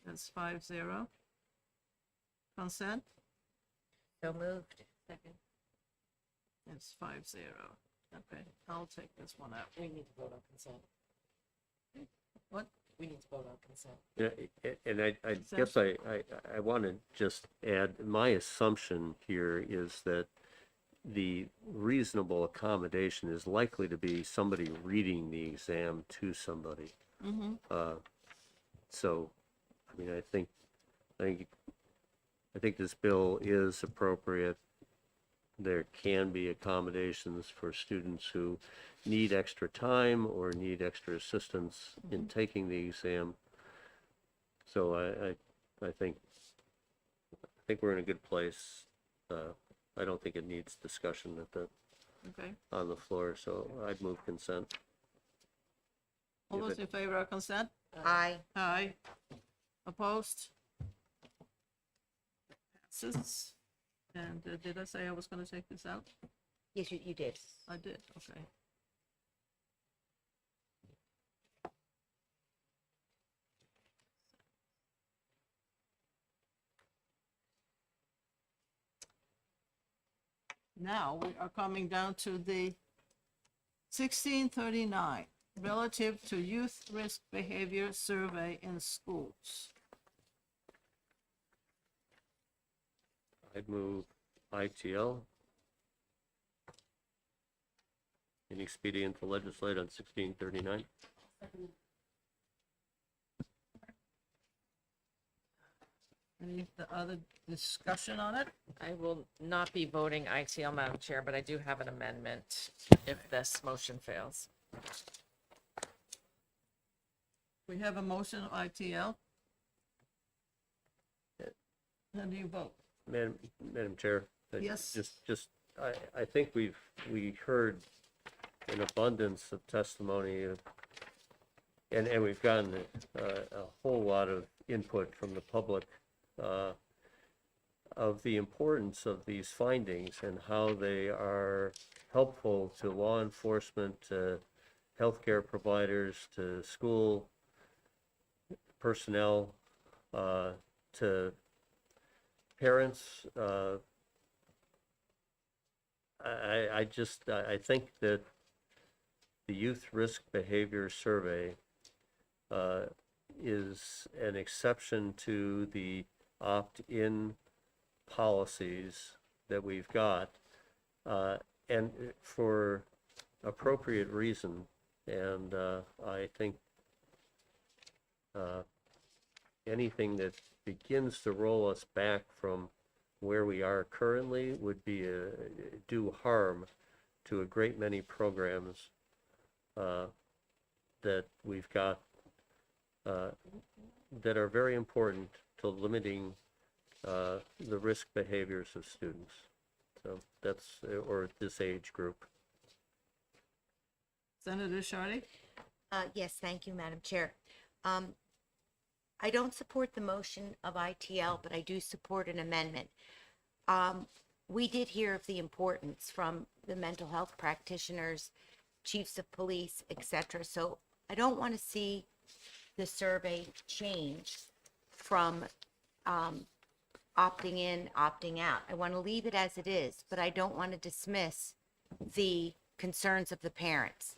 That's 5-0. Consent? So moved. Second. That's 5-0. Okay, I'll take this one out. We need to vote on consent. What? We need to vote on consent. Yeah, and I guess I want to just add, my assumption here is that the reasonable accommodation is likely to be somebody reading the exam to somebody. Mm-hmm. So, I mean, I think this bill is appropriate. There can be accommodations for students who need extra time or need extra assistance in taking the exam. So I think we're in a good place. I don't think it needs discussion Okay. on the floor, so I'd move consent. All If those it- in favor of consent? Aye. Aye. Opposed? Passes. And did I say I was going to take this out? Yes, you did. I did, okay. Now, we are coming down to the 1639, relative to youth risk behavior survey in schools. I'd move ITL. An expedient to legislate on 1639. Any other discussion on it? I will not be voting ITL, Madam Chair, but I do have an amendment if this motion fails. We have a motion of ITL. How do you vote? Madam Chair. Yes. I think we heard an abundance of testimony and we've gotten a whole lot of input from the public of the importance of these findings and how they are helpful to law enforcement, to healthcare providers, to school personnel, to parents. I think that the Youth Risk Behavior Survey is an exception to the opt-in policies that we've got, and for appropriate reason. And I think anything that begins to roll us back from where we are currently would be do harm to a great many programs that we've got that are very important to limiting the risk behaviors of students. So that's, or this age group. Senator Shardy? Yes, thank you, Madam Chair. I don't support the motion of ITL, but I do support an amendment. We did hear of the importance from the mental health practitioners, chiefs of police, etc. So I don't want to see the survey change from opting in, opting out. I want to leave it as it is, but I don't want to dismiss the concerns of the parents.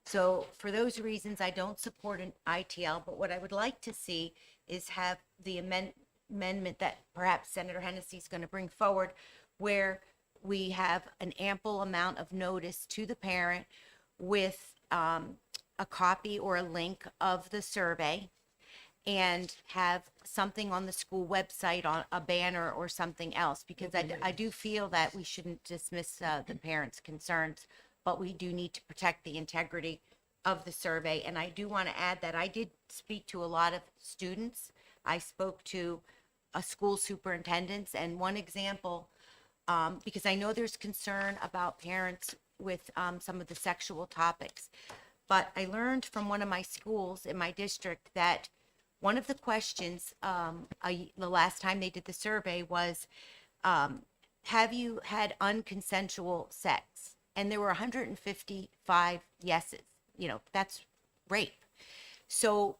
So for those reasons, I don't support an ITL, but what I would like to see is have the amendment that perhaps Senator Hennessy is going to bring forward, where we have an ample amount of notice to the parent with a copy or a link of the survey, and have something on the school website, on a banner or something else, because I do feel that we shouldn't dismiss the parents' concerns, but we do need to protect the integrity of the survey. And I do want to add that I did speak to a lot of students. I spoke to a school superintendents, and one example, because I know there's concern about parents with some of the sexual topics, but I learned from one of my schools in my district that one of the questions the last time they did the survey was, have you had unconsensual sex? And there were 155 yeses. You know, that's rape. So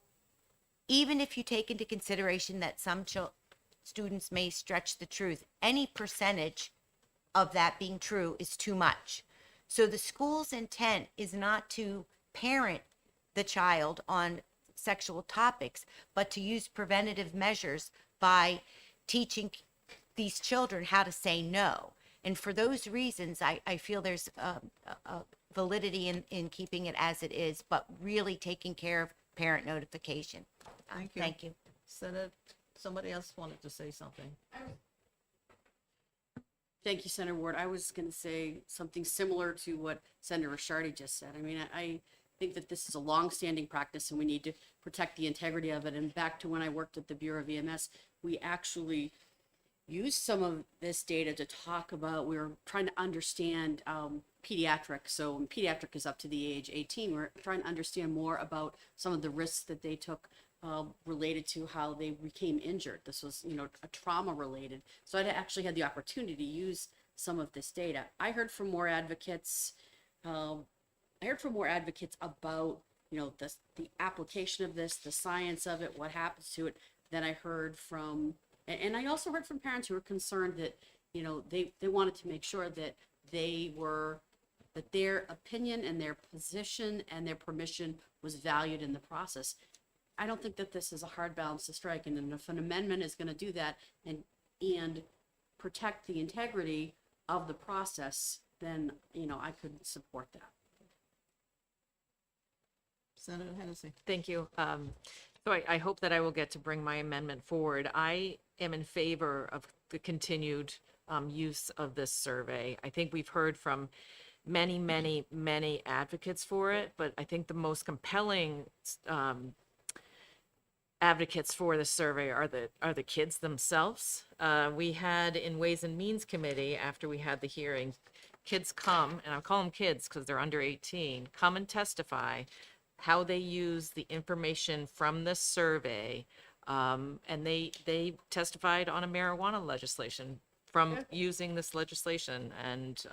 even if you take into consideration that some students may stretch the truth, any percentage of that being true is too much. So the school's intent is not to parent the child on sexual topics, but to use preventative measures by teaching these children how to say no. And for those reasons, I feel there's a validity in keeping it as it is, but really taking care of parent notification. Thank you. Thank you. Senator, somebody else wanted to say something. Thank you, Senator Ward. I was going to say something similar to what Senator Rishardi just said. I mean, I think that this is a long-standing practice and we need to protect the integrity of it. And back to when I worked at the Bureau of EMS, we actually used some of this data to talk about, we were trying to understand pediatric. So when pediatric is up to the age 18, we're trying to understand more about some of the risks that they took related to how they became injured. This was, you know, a trauma related. So I actually had the opportunity to use some of this data. I heard from more advocates. About, you know, the application of this, the science of it, what happens to it. Then I heard from, and I also heard from parents who were concerned that, you know, they wanted to make sure that that their opinion and their position and their permission was valued in the process. I don't think that this is a hard balance to strike, and if an amendment is going to do that and protect the integrity of the process, then, you know, I could support that. Senator Hennessy. Thank you. So I hope that I will get to bring my amendment forward. I am in favor of the continued use of this survey. I think we've heard from many, many, many advocates for it, but I think the most compelling advocates for the survey are the kids themselves. We had in Ways and Means Committee, after we had the hearing, kids come, and I'll call them kids because they're under 18, come and testify how they use the information from this survey. And they testified on a marijuana legislation from using this legislation. And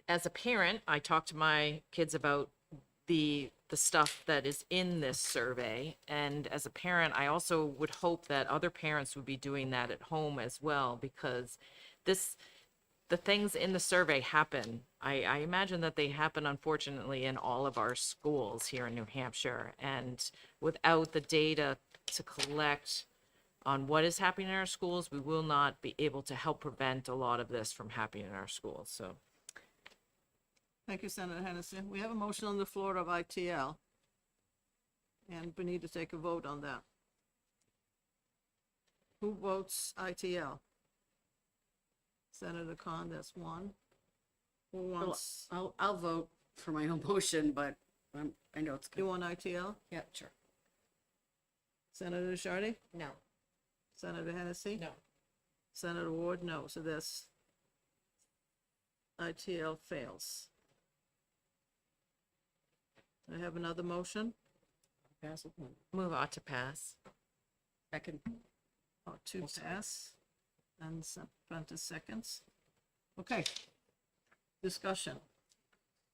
as a parent, I talk to my kids about the stuff that is in this survey. And as a parent, I also would hope that other parents would be doing that at home as well, because the things in the survey happen. I imagine that they happen, unfortunately, in all of our schools here in New Hampshire. And without the data to collect on what is happening in our schools, we will not be able to help prevent a lot of this from happening in our schools. So Thank you, Senator Hennessy. We have a motion on the floor of ITL. And we need to take a vote on that. Who votes ITL? Senator Khan, that's one. Who wants, I'll vote for my own motion, but I know it's you good. want ITL? Yeah, sure. Senator Shardy? No. Senator Hennessy? No. Senator Ward, no. So this ITL fails. I have another motion. Pass it on. move on to pass. Second. To pass. And Prentice seconds. Okay. Discussion.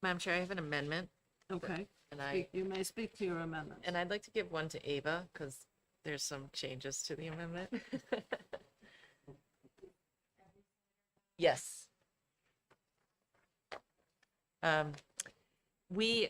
Madam Chair, I have an amendment, Okay. and You may speak to your amendment. I'd like to give one to Ava because there's some changes to the amendment. Yes. We,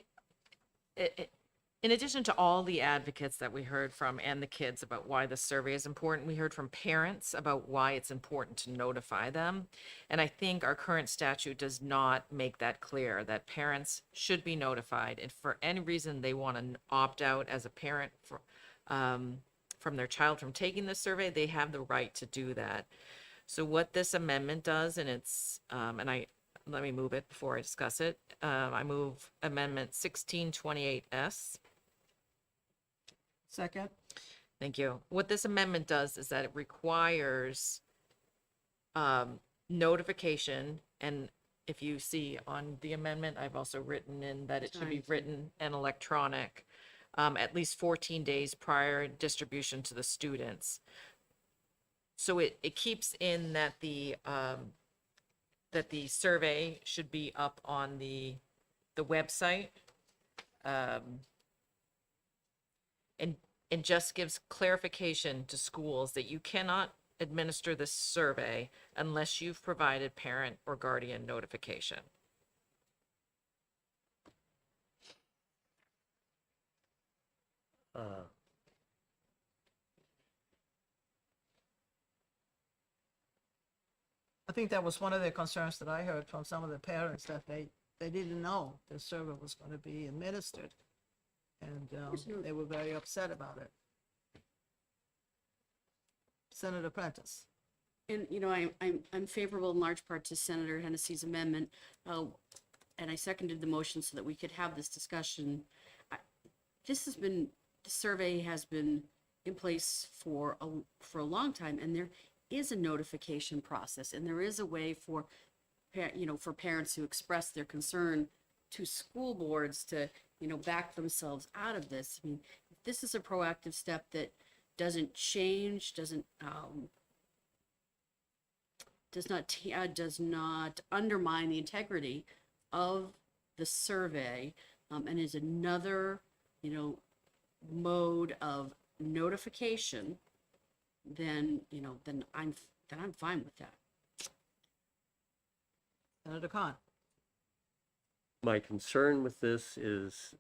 in addition to all the advocates that we heard from and the kids about why the survey is important, we heard from parents about why it's important to notify them. And I think our current statute does not make that clear, that parents should be notified. If for any reason they want to opt out as a parent from their child from taking the survey, they have the right to do that. So what this amendment does, and it's, let me move it before I discuss it. I move Amendment 1628S. Second. Thank you. What this amendment does is that it requires notification, and if you see on the amendment, I've also written in that it should be written and electronic, at least 14 days prior distribution to the students. So it keeps in that the survey should be up on the website, and just gives clarification to schools that you cannot administer this survey unless you've provided parent or guardian notification. I think that was one of the concerns that I heard from some of the parents, that they didn't know the survey was going to be administered. And they were very upset about it. Senator Prentice. And, you know, I'm favorable in large part to Senator Hennessy's amendment. And I seconded the motion so that we could have this discussion. The survey has been in place for a long time, and there is a notification process, and there is a way for parents who express their concern to school boards to, back themselves out of this. I mean, if this is a proactive step that doesn't change, does not undermine the integrity of the survey, and is another, mode of notification, then I'm fine with that. Senator Khan. My concern with this is,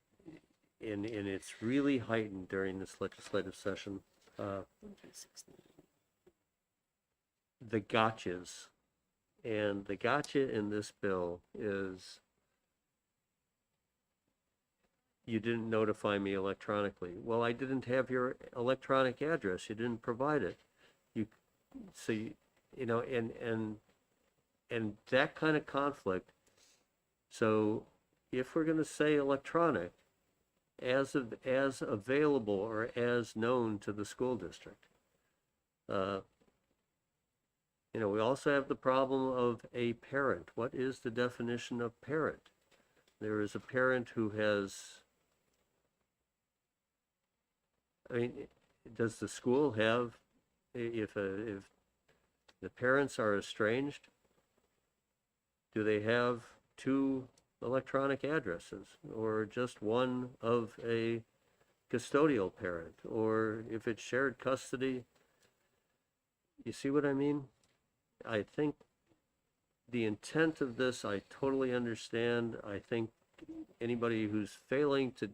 and it's really heightened during this legislative session, the gotchas. And the gotcha in this bill is, you didn't notify me electronically. Well, I didn't have your electronic address. You didn't provide it. you know, and that kind of conflict. So if we're going to say electronic, as available or as known to the school district, you know, we also have the problem of a parent. What is the definition of parent? There is a parent who has, I mean, does the school have, if the parents are estranged, do they have two electronic addresses or just one of a custodial parent? Or if it's shared custody, you see what I mean? I think the intent of this, I totally understand. I think anybody who's failing to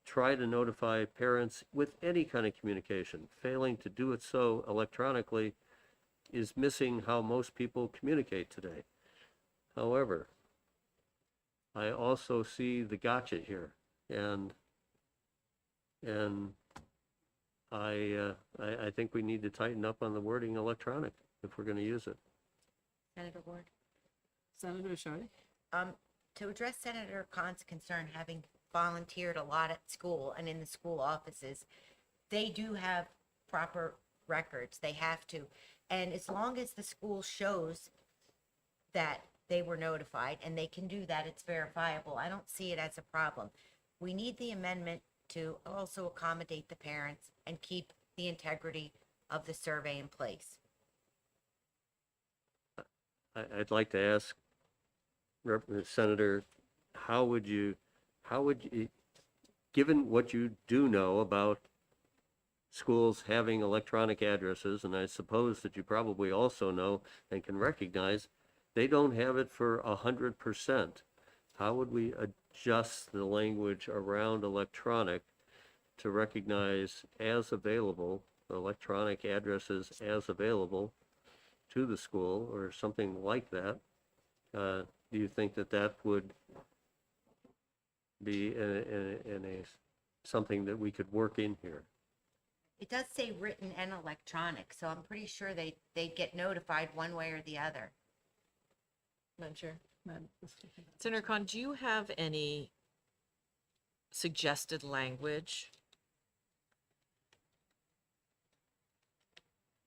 try to notify parents with any kind of communication, failing to do it so electronically, is missing how most people communicate today. However, I also see the gotcha here, and I think we need to tighten up on the wording electronic if we're going to use it. Senator Ward? Senator Sharkey? To address Senator Khan's concern, having volunteered a lot at school and in the school offices, they do have proper records. They have to. And as long as the school shows that they were notified, and they can do that, it's verifiable, I don't see it as a problem. We need the amendment to also accommodate the parents and keep the integrity of the survey in place. I'd like to ask Senator, how would you, given what you do know about schools having electronic addresses, and I suppose that you probably also know and can recognize they don't have it for 100%. How would we adjust the language around electronic to recognize as available, electronic addresses as available to the school or something like that? Do you think that that would be something that we could work in here? It does say written and electronic, so I'm pretty sure they get notified one way or the other. Madam Chair. Madam- Senator Khan, do you have any suggested language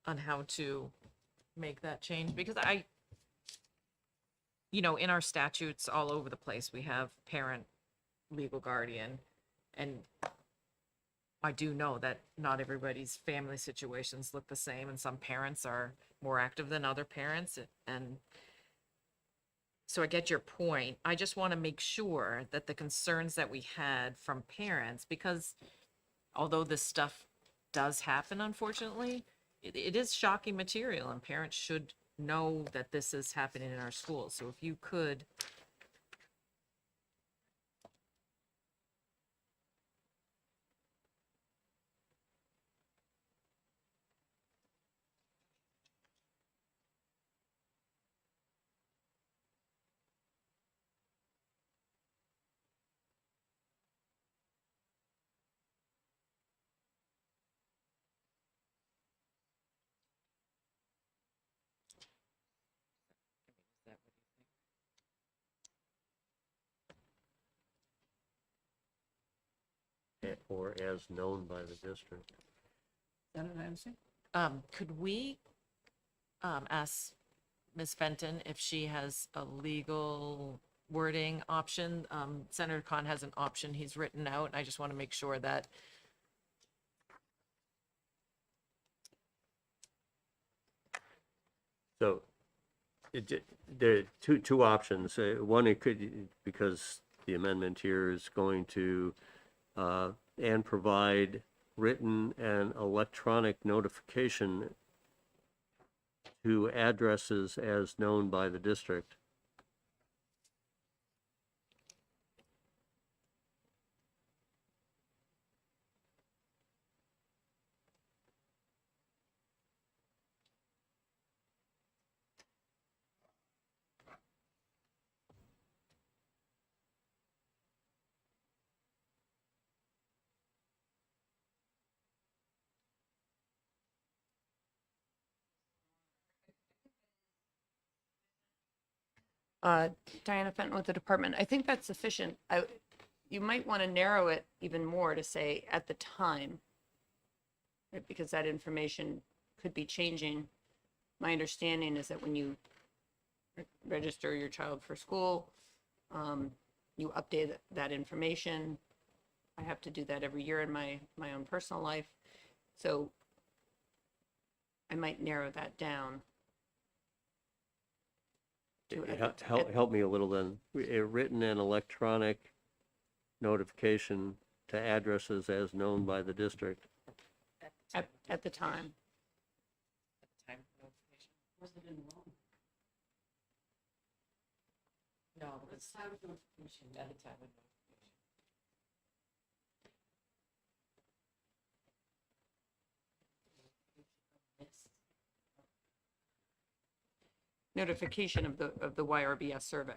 on how to make that change? Because you know, in our statutes all over the place, we have parent, legal guardian, and I do know that not everybody's family situations look the same, and some parents are more active than other parents, and so I get your point. I just want to make sure that the concerns that we had from parents, because although this stuff does happen, unfortunately, it is shocking material, and parents should know that this is happening in our schools. So if you could. Or as known by the district? Senator Anderson? Could we ask Ms. Fenton if she has a legal wording option? Senator Khan has an option he's written out, and I just want to make sure that. So there are two options. One, it could, because the amendment here is going to and provide written and electronic notification to addresses as known by the district. Diana Fenton with the department. I think that's sufficient. You might want to narrow it even more to say at the time, right? Because that information could be changing. My understanding is that when you register your child for school, you update that information. I have to do that every year in my own personal life. So I might narrow that down. to at the t- at- Help me a little then. A written and electronic notification to addresses as known by the district. at the time. Was it in Rome? No, It's time of notification. at the time of notification. Notification of the YRBS survey.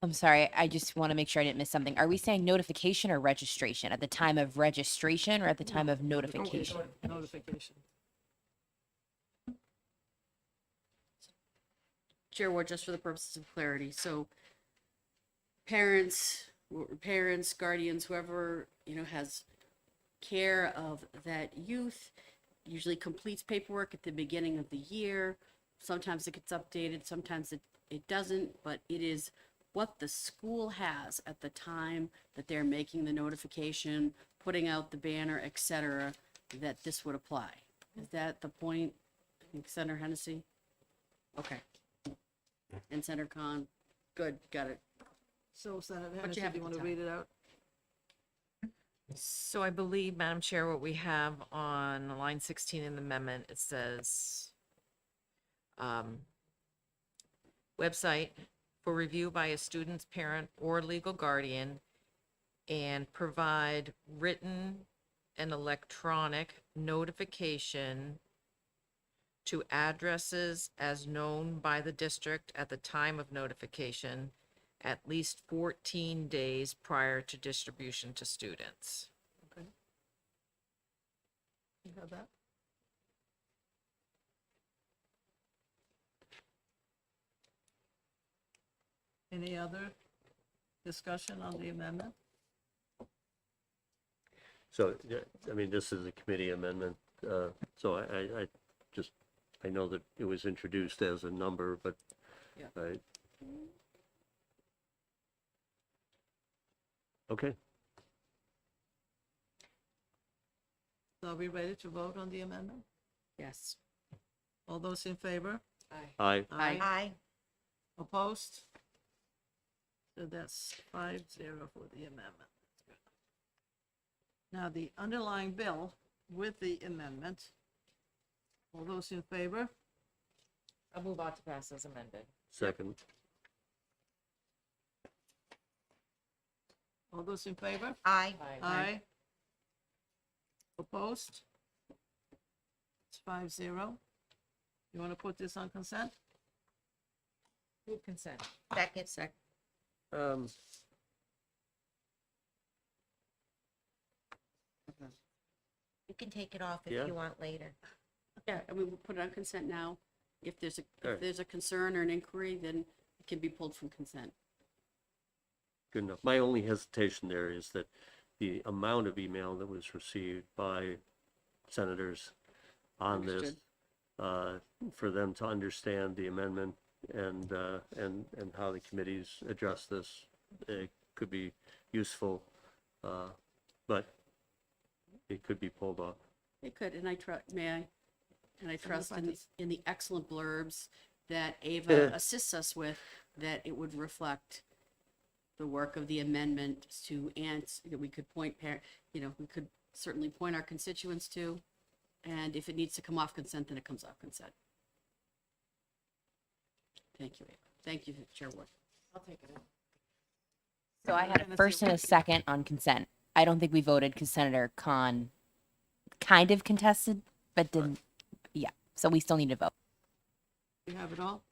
I'm sorry, I just want to make sure I didn't miss something. Are we saying notification or registration? At the time of registration or at the time of notification? Notification. Chair Ward, just for the purposes of clarity, so parents, guardians, whoever, has care of that youth, usually completes paperwork at the beginning of the year. Sometimes it gets updated, sometimes it doesn't, but it is what the school has at the time that they're making the notification, putting out the banner, et cetera, that this would apply. Is that the point, Senator Hennessy? Okay. And Senator Khan, good, got it. So Senator you Hennessy, have do you at want the to time. read it out? So I believe, Madam Chair, what we have on line 16 in the amendment, it says, website for review by a student's parent or legal guardian, and provide written and electronic notification to addresses as known by the district at the time of notification, at least 14 days prior to distribution to students. You have that? Any other discussion on the amendment? So, yeah, I mean, this is a committee amendment, so I know that it was introduced as a number, but Yeah. Okay, So are we ready to vote on the amendment? Yes. All those in favor? aye. Aye. Opposed? So that's 5-0 for the amendment. That's good. Now, the underlying bill with the amendment, all those in favor? I'll move on to pass as amended. Second, All those in favor? Aye. Aye. Opposed? It's 5-0. You want to put this on consent? Move consent. Second. um, You can take it off if Yeah. you want later. Yeah, I mean, we'll put it on consent now. If there's All if right. there's a concern or an inquiry, then it can be pulled from consent. good enough. My only hesitation there is that the amount of email that was received by senators on this, for them to understand the amendment and how the committees address this, it could be useful, but it could be pulled off. It could, and I trust, may I? And I trust if I in the, just- in the excellent blurbs that Ava assists us with, that it would reflect the work of the amendment to answer, that we could point, we could certainly point our constituents to. And if it needs to come off consent, then it comes off consent. Thank you, Ava. Thank you, Chair Ward. I'll take it. So I had a first and a second on consent. I don't think we voted because Senator Khan kind of contested, but didn't. Yeah, so we still need to vote. You have it all?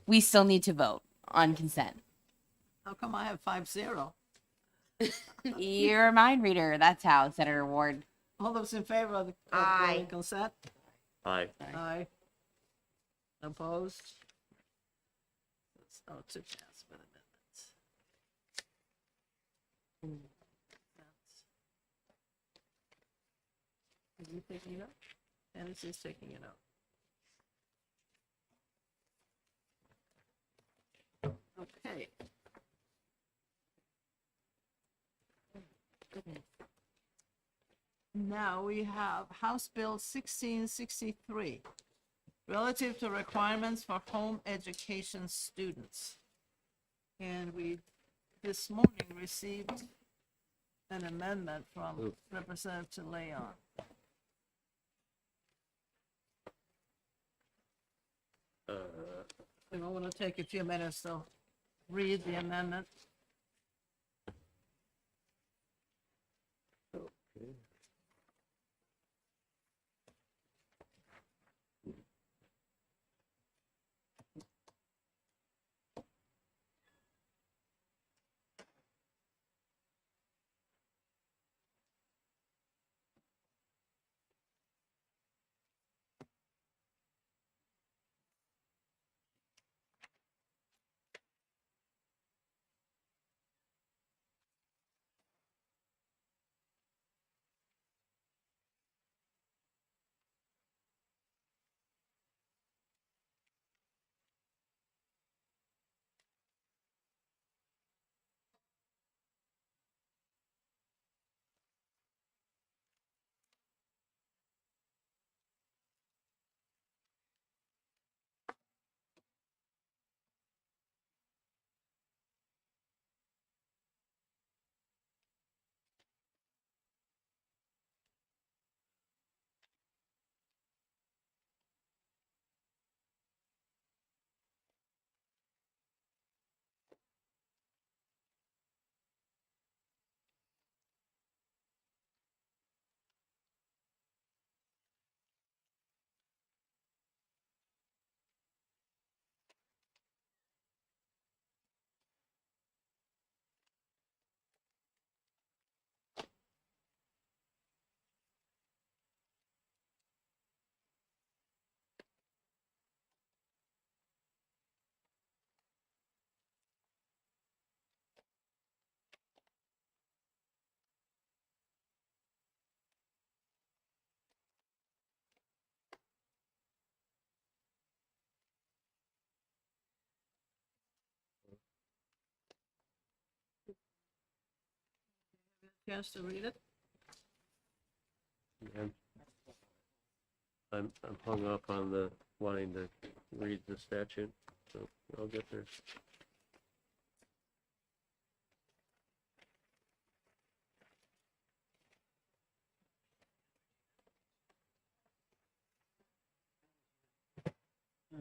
We still need to vote on consent. How come I have 5-0? You're a mind reader. That's how, Senator Ward. All those in favor of the Aye. consent? Aye. Aye. Opposed? Oh, to pass with amendments. That's- Are you taking it up? Hennessy's taking it up. Okay. Now we have House Bill 1663, relative to requirements for home education students. And we, this morning, received an amendment from Representative Leon. We want to take a few minutes to read the amendment. Okay. Chance to read it? I'm I'm hung up on the wanting to read the statute, so I'll get there. I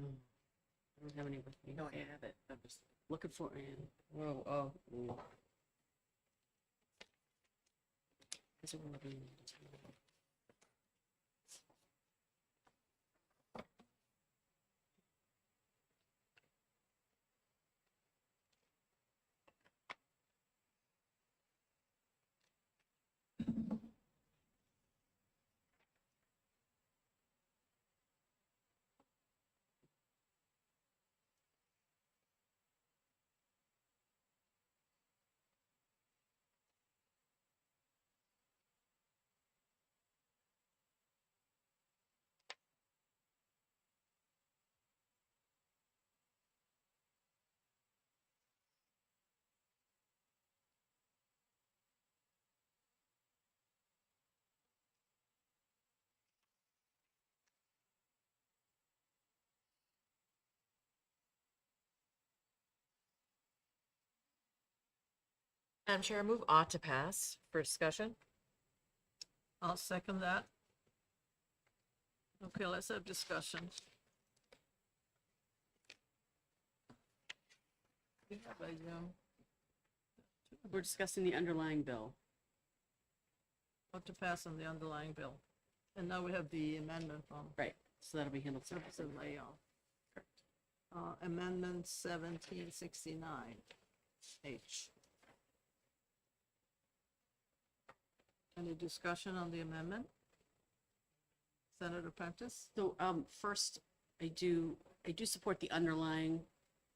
don't have any with me. No, I have it. I'm just looking for it. Oh. Is it one of them? Madam Chair, I move ought to pass for discussion. I'll second that. Okay, let's have discussion. We have a, We're discussing the underlying bill. what to pass on the underlying bill. And now we have the amendment from Right. So that'll be handled separately. Representative Leon. Amendment 1769, H. Any discussion on the amendment? Senator Prentice? So, first, I do support the underlying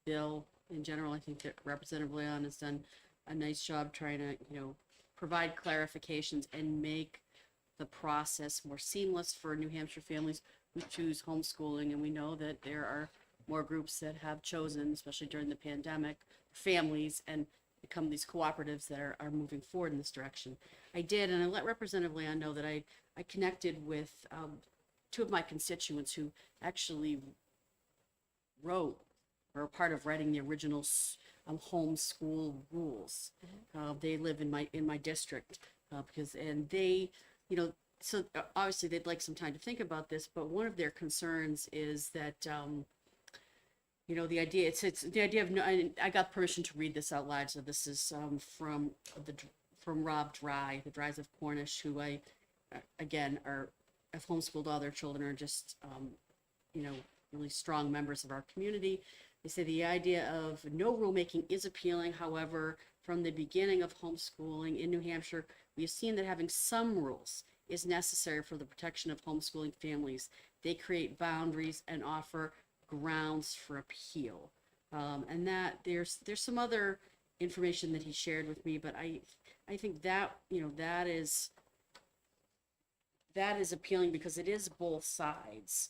bill in general, I think that Representative Leon has done a nice job trying to, provide clarifications and make the process more seamless for New Hampshire families who choose homeschooling. And we know that there are more groups that have chosen, especially during the pandemic, families and become these cooperatives that are moving forward in this direction. I did, and I let Representative Leon know that I connected with two of my constituents who actually wrote or are part of writing the original homeschool rules. They live in my district and they, so obviously they'd like some time to think about this, but one of their concerns is that, the idea, it's the idea of, I got permission to read this out loud, so this is from Rob Dry, the Dries of Cornish, who again, have homeschooled all their children, are just, really strong members of our community. They say the idea of no rulemaking is appealing. However, from the beginning of homeschooling in New Hampshire, we have seen that having some rules is necessary for the protection of homeschooling families. They create boundaries and offer grounds for appeal. And that there's some other information that he shared with me, but I think that, that is appealing because it is both sides.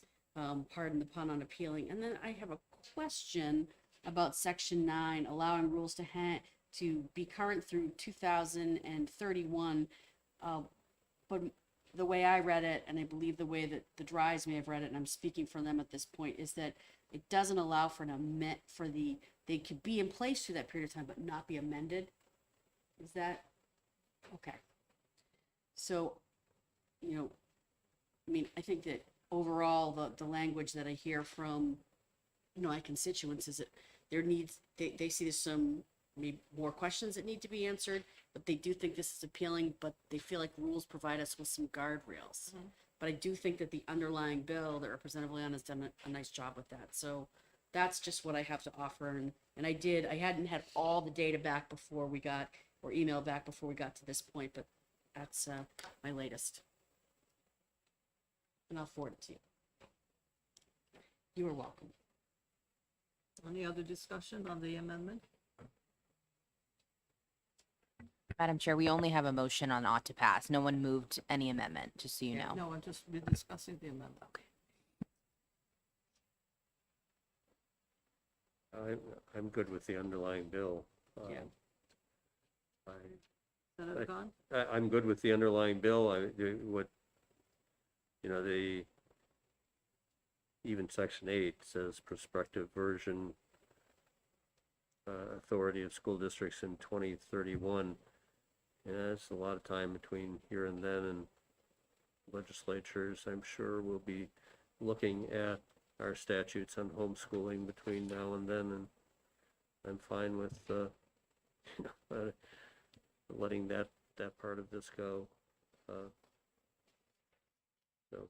Pardon the pun on appealing. And then I have a question about Section 9, allowing rules to be current through 2031. But the way I read it, and I believe the way that the Dries may have read it, and I'm speaking for them at this point, is that it doesn't allow for they could be in place through that period of time, but not be amended. Is that okay? So, I think that overall, the language that I hear from, my constituents is that they see there's some maybe more questions that need to be answered, but they do think this is appealing, but they feel like rules provide us with some guardrails. Mhm. But I do think that the underlying bill that Representative Leon has done a nice job with that. So that's just what I have to offer. And I hadn't had all the data back before we got, or email back before we got to this point, but that's my latest. And I'll forward it to you. You are welcome. Any other discussion on the amendment? Madam Chair, we only have a motion on ought to pass. No one moved any amendment, just so you know. No, I'm just discussing the amendment. I'm good with the underlying bill. Yeah. Senator Khan? I'm good with the underlying bill. Even Section 8 says prospective version, authority of school districts in 2031. And that's a lot of time between here and then, and legislatures, I'm sure, will be looking at our statutes on homeschooling between now and then, and I'm fine with letting that part of this go. So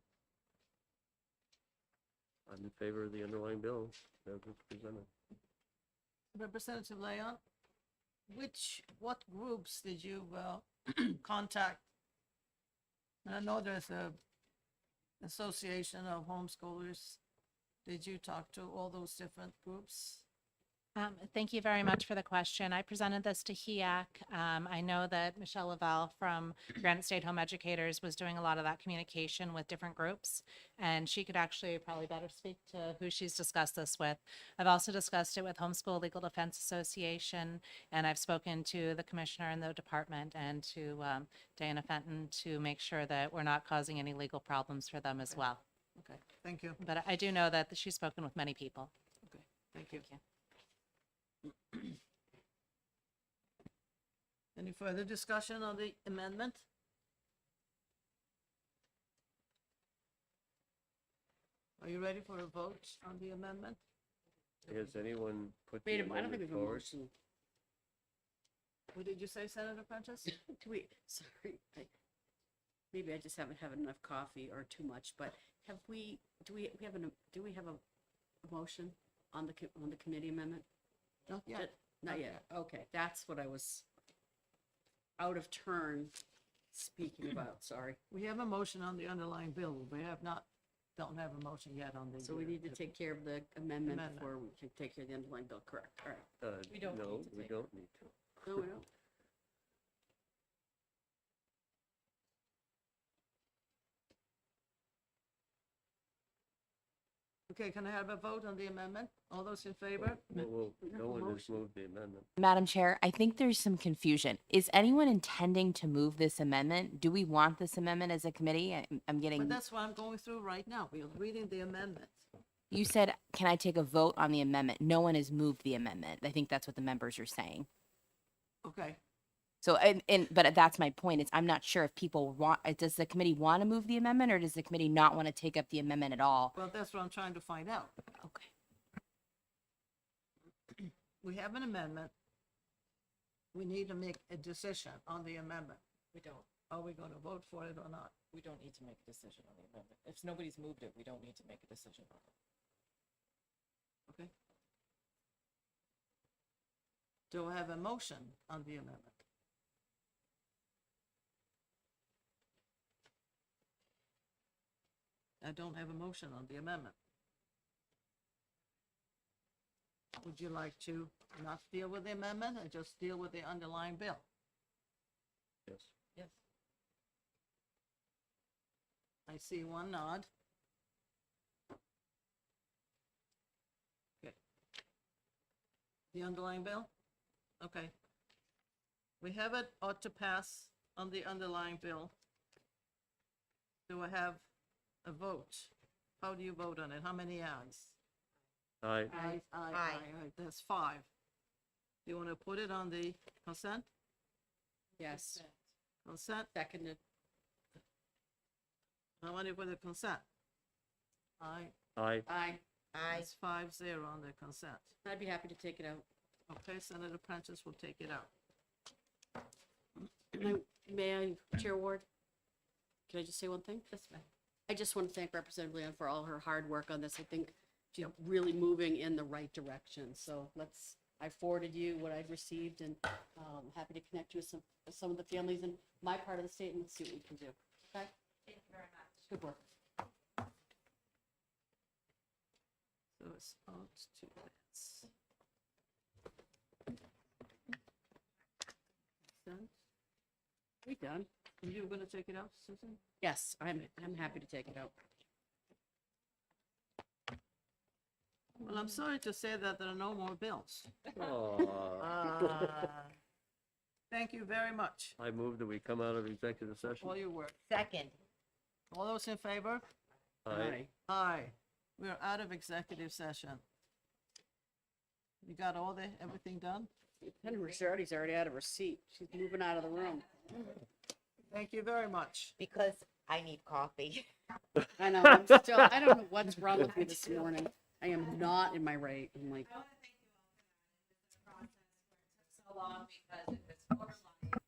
I'm in favor of the underlying bill as it's presented. Representative Leon, what groups did you contact? And I know there's a association of homeschoolers. Did you talk to all those different groups? Thank you very much for the question. I presented this to HEAC. I know that Michelle Lavelle from Granite State Home Educators was doing a lot of that communication with different groups, and she could actually probably better speak to who she's discussed this with. I've also discussed it with Homeschool Legal Defense Association, and I've spoken to the commissioner in the department and to Diana Fenton to make sure that we're not causing any legal problems for them as well. Okay, thank you. But I do know that she's spoken with many people. Okay, thank you. Any further discussion on the amendment? Are you ready for a vote on the amendment? Has anyone put the Wait a minute, I don't think amendment we have a forward? motion. What did you say, Senator Prentice? Maybe I just haven't had enough coffee or too much, but do we have a motion on the committee amendment? Not yet. Not yet. Okay, that's what I was out of turn speaking about, sorry. We have a motion on the underlying bill. We have not don't have a motion yet on the. So we need to take care of the amendment Amendment. before we can take care of the underlying bill, correct, all right. We don't No, need to we take- don't need to. No, we don't. Okay, can I have a vote on the amendment? All those in favor? Well, have no a one has motion. moved the amendment. Madam Chair, I think there's some confusion. Is anyone intending to move this amendment? Do we want this amendment as a committee? I'm But getting, that's what I'm going through right now. We're reading the amendment. you said, can I take a vote on the amendment? No one has moved the amendment. I think that's what the members are saying. Okay, So, but that's my point, is I'm not sure if people want, does the committee want to move the amendment, or does the committee not want to take up the amendment at all? well, that's what I'm trying to find out. Okay. We have an amendment. We need to make a decision on the amendment. We don't. Are we going to vote for it or not? We don't need to make a decision on the amendment. If nobody's moved it, we don't need to make a decision on it. Okay. Do I have a motion on the amendment? I don't have a motion on the amendment. Would you like to not deal with the amendment and just deal with the underlying bill? Yes. Yes. I see one nod. Okay. The underlying bill? Okay. We have it ought to pass on the underlying bill. Do I have a vote? How do you vote on it? How many ayes? Aye. Aye. That's 5. Do you want to put it on the consent? Yes, Consent? seconded. I want to put the consent. Aye. Aye. Aye. I, It's 5-0 on the consent. I'd be happy to take it out. Okay, Senator Prentice will take it out. May I, Chair Ward? Can I just say one thing? Yes, ma'am. I just want to thank Representative Leon for all her hard work on this. I think she's really moving in the right direction. So I forwarded you what I'd received, and happy to connect you with some of the families in my part of the state, and let's see what we can do. Okay? Thank you very much. Good work. So it's out to this. Consent. We done? And you're gonna take it out, Susan? Yes, I'm happy to take it out. Well, I'm sorry to say that there are no more bills. Aw. Thank you very much. I move that we come out of executive session. All your work. second. All those in favor? Aye. Aye. We're out of executive session. You got everything done? Henry Ricciardi's already out of her seat. She's moving out of the room. Thank you very much. Because I need coffee. I know, I don't know what's wrong with me this morning. I am not in my right. I'm like, I want to thank you all for that. This process where it took so long because it was foresight.